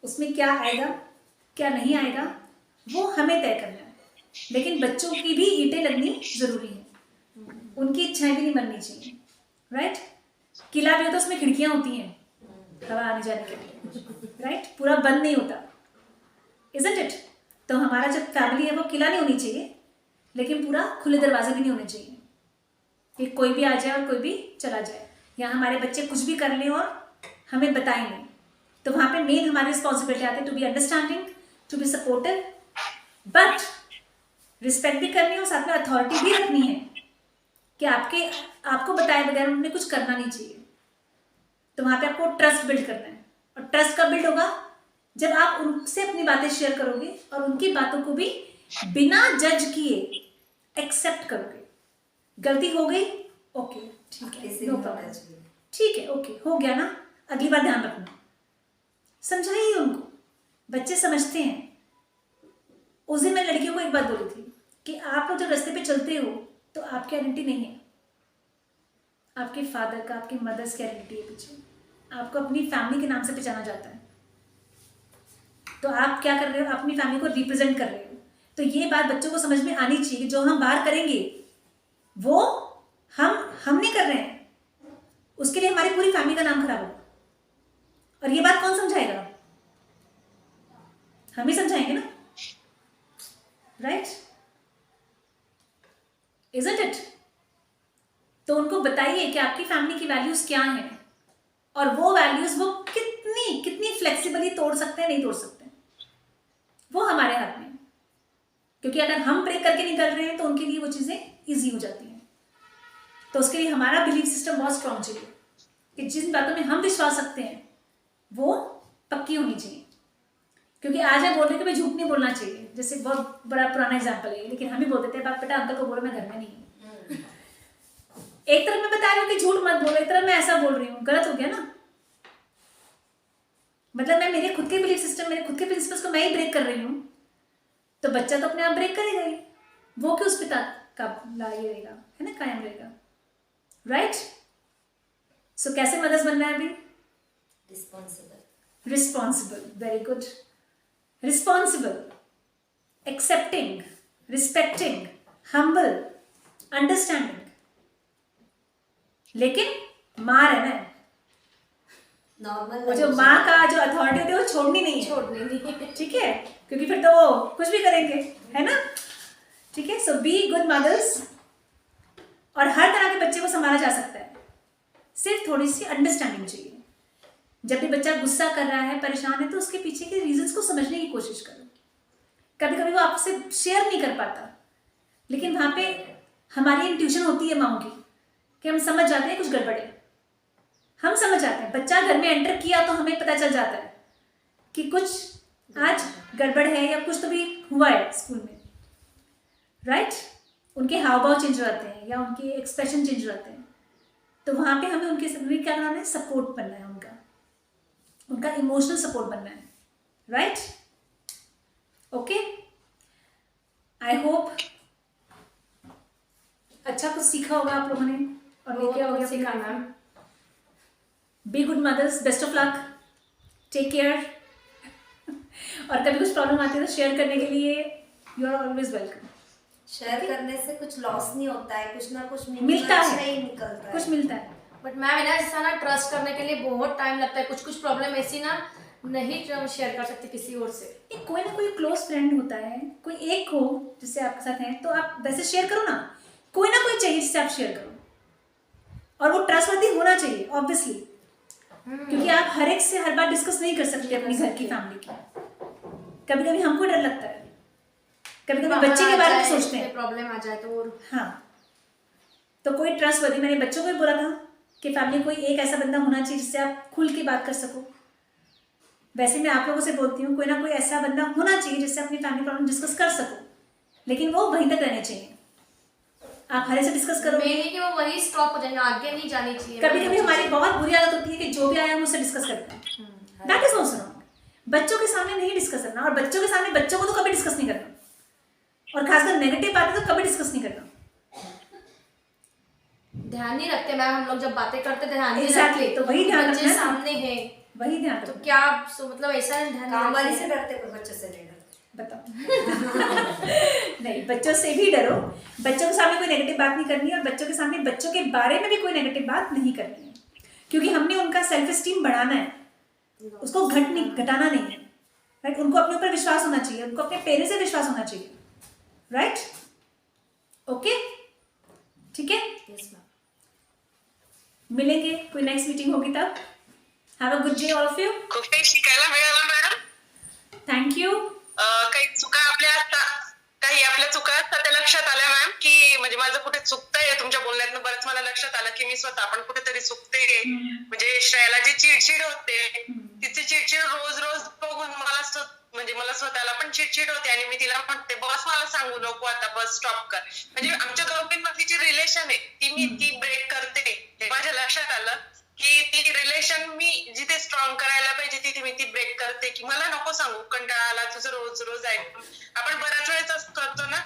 उसमें क्या आएगा क्या नहीं आएगा वो हमें तय करना है। लेकिन बच्चों की भी ईंटें लगनी जरूरी है, उनकी इच्छाएं भी नहीं मरनी चाहिए, राइट। किला भी हो तो उसमें खिड़कियां होती हैं हवा आने जाने के लिए, राइट, पूरा बंद नहीं होता, इजंट इट। तो हमारा जब फैमिली है वो किला नहीं होनी चाहिए, लेकिन पूरा खुले दरवाजे भी नहीं होने चाहिए कि कोई भी आ जाए और कोई भी चला जाए, या हमारे बच्चे कुछ भी कर लें और हमें बताएं नहीं। तो वहाँ पे मेन हमारी रिस्पॉन्सिबिलिटी आती है to be understanding, to be supportive, but respect भी करनी है और साथ में अथॉरिटी भी रखनी है कि आपको बताए बगैर उन्हें कुछ करना नहीं चाहिए। तो वहाँ पे आपको ट्रस्ट बिल्ड करना है, और ट्रस्ट कब बिल्ड होगा, जब आप उनसे अपनी बातें शेयर करोगे और उनकी बातों को भी बिना जज किए एक्सेप्ट करोगे। गलती हो गई, ओके ठीक है, नो प्रॉब्लम, ठीक है, ओके हो गया ना, अगली बार ध्यान रखना, समझाइए उनको, बच्चे समझते हैं। उस दिन मैं लड़कियों को एक बात बोली थी कि आप लोग जब रास्ते पे चलते हो तो आपकी आइडेंटिटी नहीं है, आपके फादर का, आपके मदर्स की आइडेंटिटी है पीछे, आपको अपनी फैमिली के नाम से पहचाना जाता है। तो आप क्या कर रहे हो, अपनी फैमिली को रिप्रेजेंट कर रहे हो। तो ये बात बच्चों को समझ में आनी चाहिए कि जो हम बाहर करेंगे वो हम नहीं कर रहे हैं, उसके लिए हमारी पूरी फैमिली का नाम खराब होगा। और ये बात कौन समझाएगा, हम ही समझाएंगे ना, राइट, इजंट इट। तो उनको बताइए कि आपकी फैमिली की वैल्यूज क्या हैं, और वो वैल्यूज वो कितनी फ्लेक्सिबली तोड़ सकते हैं, नहीं तोड़ सकते, वो हमारे हाथ में। क्योंकि अगर हम ब्रेक करके निकल रहे हैं तो उनके लिए वो चीजें इजी हो जाती हैं। तो उसके लिए हमारा बिलीफ सिस्टम बहुत स्ट्रांग चाहिए कि जिन बातों में हम विश्वास रखते हैं वो पक्की होनी चाहिए। क्योंकि आज मैं बोल रही हूँ कि भाई झूठ नहीं बोलना चाहिए, जैसे बहुत बड़ा पुराना एग्जाम्पल है, लेकिन हम ही बोल देते हैं बाप बेटा अंकल को बोलो मैं घर में नहीं हूँ। एक तरफ मैं बता रही हूँ कि झूठ मत बोलो, एक तरफ मैं ऐसा बोल रही हूँ, गलत हो गया ना। मतलब मैं मेरे खुद के बिलीफ सिस्टम, मेरे खुद के प्रिंसिपल्स को मैं ही ब्रेक कर रही हूँ, तो बच्चा तो अपने आप ब्रेक करेगा ही, वो क्यों उस पिता का ये रहेगा, है ना, कायम रहेगा, राइट। सो कैसे मदर्स बनना है अभी, responsible, very good, responsible, accepting, respecting, humble, understanding, लेकिन माँ रहना है। वो जो माँ का जो अथॉरिटी होती है वो छोड़नी नहीं है, ठीक है, क्योंकि फिर तो वो कुछ भी करेंगे, है ना, ठीक है। सो बी गुड मदर्स, और हर तरह के बच्चे को संभाला जा सकता है, सिर्फ थोड़ी सी अंडरस्टैंडिंग चाहिए। जब भी बच्चा गुस्सा कर रहा है, परेशान है, तो उसके पीछे के रीजंस को समझने की कोशिश करो। कभी कभी वो आपसे शेयर नहीं कर पाता, लेकिन वहां पे हमारी इंट्यूशन होती है माओ की कि हम समझ जाते हैं कुछ गड़बड़ है। हम समझ जाते हैं, बच्चा घर में एंटर किया तो हमें पता चल जाता है कि कुछ आज गड़बड़ है या कुछ तो भी हुआ है स्कूल में, राइट? उनके हाव भाव चेंज हो जाते हैं या उनके एक्सप्रेशन चेंज हो जाते हैं, तो वहां पे हमें उनके क्या करना है, सपोर्ट बनना है, उनका इमोशनल सपोर्ट बनना है, राइट? ओके, आई होप अच्छा कुछ सीखा होगा आप लोगों ने और लेके आओगे सीखा ma'am. Be good mothers, best of luck, take care. और कभी कुछ प्रॉब्लम आती है तो शेयर करने के लिए you are always welcome. Share करने से कुछ लॉस नहीं होता है, कुछ ना कुछ मिलता है, नहीं निकलता है, कुछ मिलता है। बट मैम है ना, ऐसा ना ट्रस्ट करने के लिए बहुत टाइम लगता है। कुछ कुछ प्रॉब्लम ऐसी ना नहीं शेयर कर सकते किसी और से। कोई ना कोई क्लोज फ्रेंड होता है, कोई एक हो जिससे आपके साथ है, तो आप वैसे शेयर करो ना। कोई ना कोई चाहिए जिससे आप शेयर करो, और वो ट्रस्टवर्दी होना चाहिए ऑब्वियसली, क्योंकि आप हर एक से हर बात डिस्कस नहीं कर सकते अपनी घर की फैमिली की। कभी कभी हमको डर लगता है, कभी कभी बच्चे के बारे में सोचते हैं, प्रॉब्लम आ जाए तो। और हाँ, तो कोई ट्रस्टवर्दी, मैंने बच्चों को भी बोला था कि फैमिली कोई एक ऐसा बंदा होना चाहिए जिससे आप खुल के बात कर सको। वैसे मैं आप लोगों से बोलती हूँ, कोई ना कोई ऐसा बंदा होना चाहिए जिससे अपनी फैमिली प्रॉब्लम डिस्कस कर सको, लेकिन वो वहीं तक रहने चाहिए। आप हर से डिस्कस करो, मेनली कि वो वही स्टॉप हो जाएंगे, आगे नहीं जानी चाहिए। कभी कभी हमारी बहुत बुरी आदत होती है कि जो भी आया हम उससे डिस्कस करते हैं, दैट इज ऑल्सो रॉन्ग। बच्चों के सामने नहीं डिस्कस करना, और बच्चों के सामने बच्चों को तो कभी डिस्कस नहीं करना, और खासकर नेगेटिव बातें तो कभी डिस्कस नहीं करना। ध्यान नहीं रखते मैम, हम लोग जब बातें करते ध्यान नहीं Exactly, रखते। तो वही ध्यान बच्चे रखना है ना। सामने है वही ध्यान तो रखो। क्या मतलब ऐसा ध्यान काम वाली नहीं से रखते। डरते पर बच्चों से नहीं डरते। बताओ। नहीं, बच्चों से भी डरो, बच्चों के सामने कोई नेगेटिव बात नहीं करनी है, और बच्चों के सामने बच्चों के बारे में भी कोई नेगेटिव बात नहीं करनी है, क्योंकि हमने उनका सेल्फ एस्टीम बढ़ाना है, उसको घटाना नहीं है, राइट? उनको अपने ऊपर विश्वास होना चाहिए, उनको अपने पेरेंट्स से विश्वास होना चाहिए, राइट? ओके, ठीक है, Yes, ma'am. मिलेंगे, कोई नेक्स्ट मीटिंग होगी तब। Have a good day all of you, खूप काही शिकायला मिळालं मॅडम. Thank you. काही चुका आपल्या असतात, काही आपल्या चुका असतात त्या लक्षात आल्या मॅम, की म्हणजे माझं कुठे चुकतंय. तुमच्या बोलण्यातनं बरंच मला लक्षात आलं की मी स्वतः पण कुठेतरी चुकते. म्हणजे श्रेयाला जी चिडचिड होते, तिची चिडचिड रोज रोज बघून मला स्वतःला पण चिडचिड होते, आणि मी तिला म्हणते बस मला सांगू नको आता, बस स्टॉप कर. म्हणजे आमच्या दोघींमधली जी रिलेशन आहे ती ब्रेक करते. हे माझ्या लक्षात आलं की ती रिलेशन मी जिथे स्ट्रॉंग करायला पाहिजे तिथे मी ती ब्रेक करते, की मला नको सांगू, कंटाळा आला तुझं रोज रोज ऐकून. आपण बऱ्याच वेळेस असं करतो ना,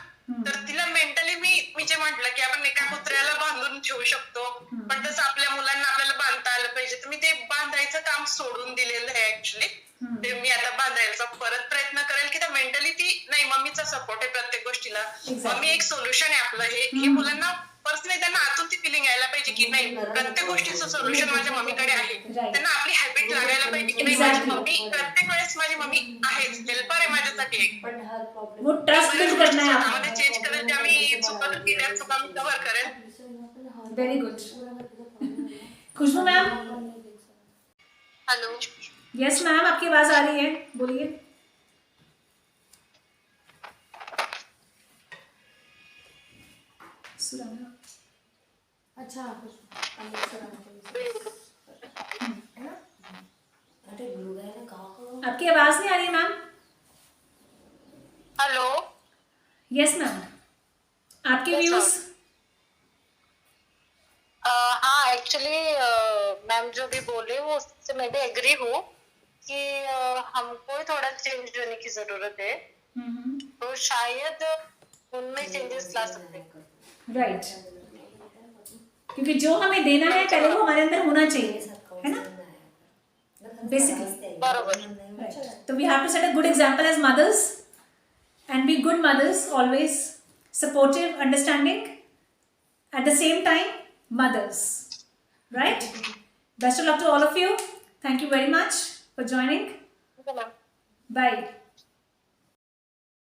तर तिला मेंटली मी जे म्हटलं की आपण एका कुत्र्याला बांधून ठेवू शकतो, पण तसं आपल्या मुलांना आपल्याला बांधता आलं पाहिजे. तर मी ते बांधायचं काम सोडून दिलेलं आहे ऍक्च्युली. ते मी आता बांधायचा परत प्रयत्न करेल, की त्या मेंटली ती नाही, मम्मीचा सपोर्ट आहे प्रत्येक गोष्टीला, मम्मी एक सोल्युशन आहे आपलं, हे मुलांना पर्सनली त्यांना आतून ती फिलिंग यायला पाहिजे की नाही, प्रत्येक गोष्टीचं सोल्युशन माझ्या मम्मीकडे आहे. त्यांना आपली हॅबिट लागायला पाहिजे की नाही, माझी मम्मी प्रत्येक वेळेस माझी मम्मी आहेच, हेल्पर आहे माझ्यासाठी एक. पण हर प्रॉब्लेम वो ट्रस्ट बिल्ड करना है आपको। स्वतःमध्ये चेंज करेल, त्या मी चुका की त्या चुका मी कव्हर करेल. Very good. Khushboo ma'am, hello, yes ma'am, आपकी आवाज आ रही है, बोलिए। सुराना, अच्छा अरे ग्लू गन है कहाँ आपकी आवाज नहीं आ रही है मैम। हॅलो. यस मैम, आपके Yes, व्यूज। हाँ एक्चुअली मैम जो भी बोले वो उससे मैं भी एग्री हूँ कि हमको थोड़ा चेंज होने की जरूरत है, तो शायद उनमें चेंजेस ला सकते हैं. राइट, क्योंकि जो हमें देना है पहले वो हमारे अंदर होना चाहिए, है ना, बेसिकली। बरोबर. तो we have to set a good example as mothers and be good mothers, always supportive, understanding, at the same time mothers, right? Best of luck to all of you. Thank you very much for joining. Okay, ma'am. Bye.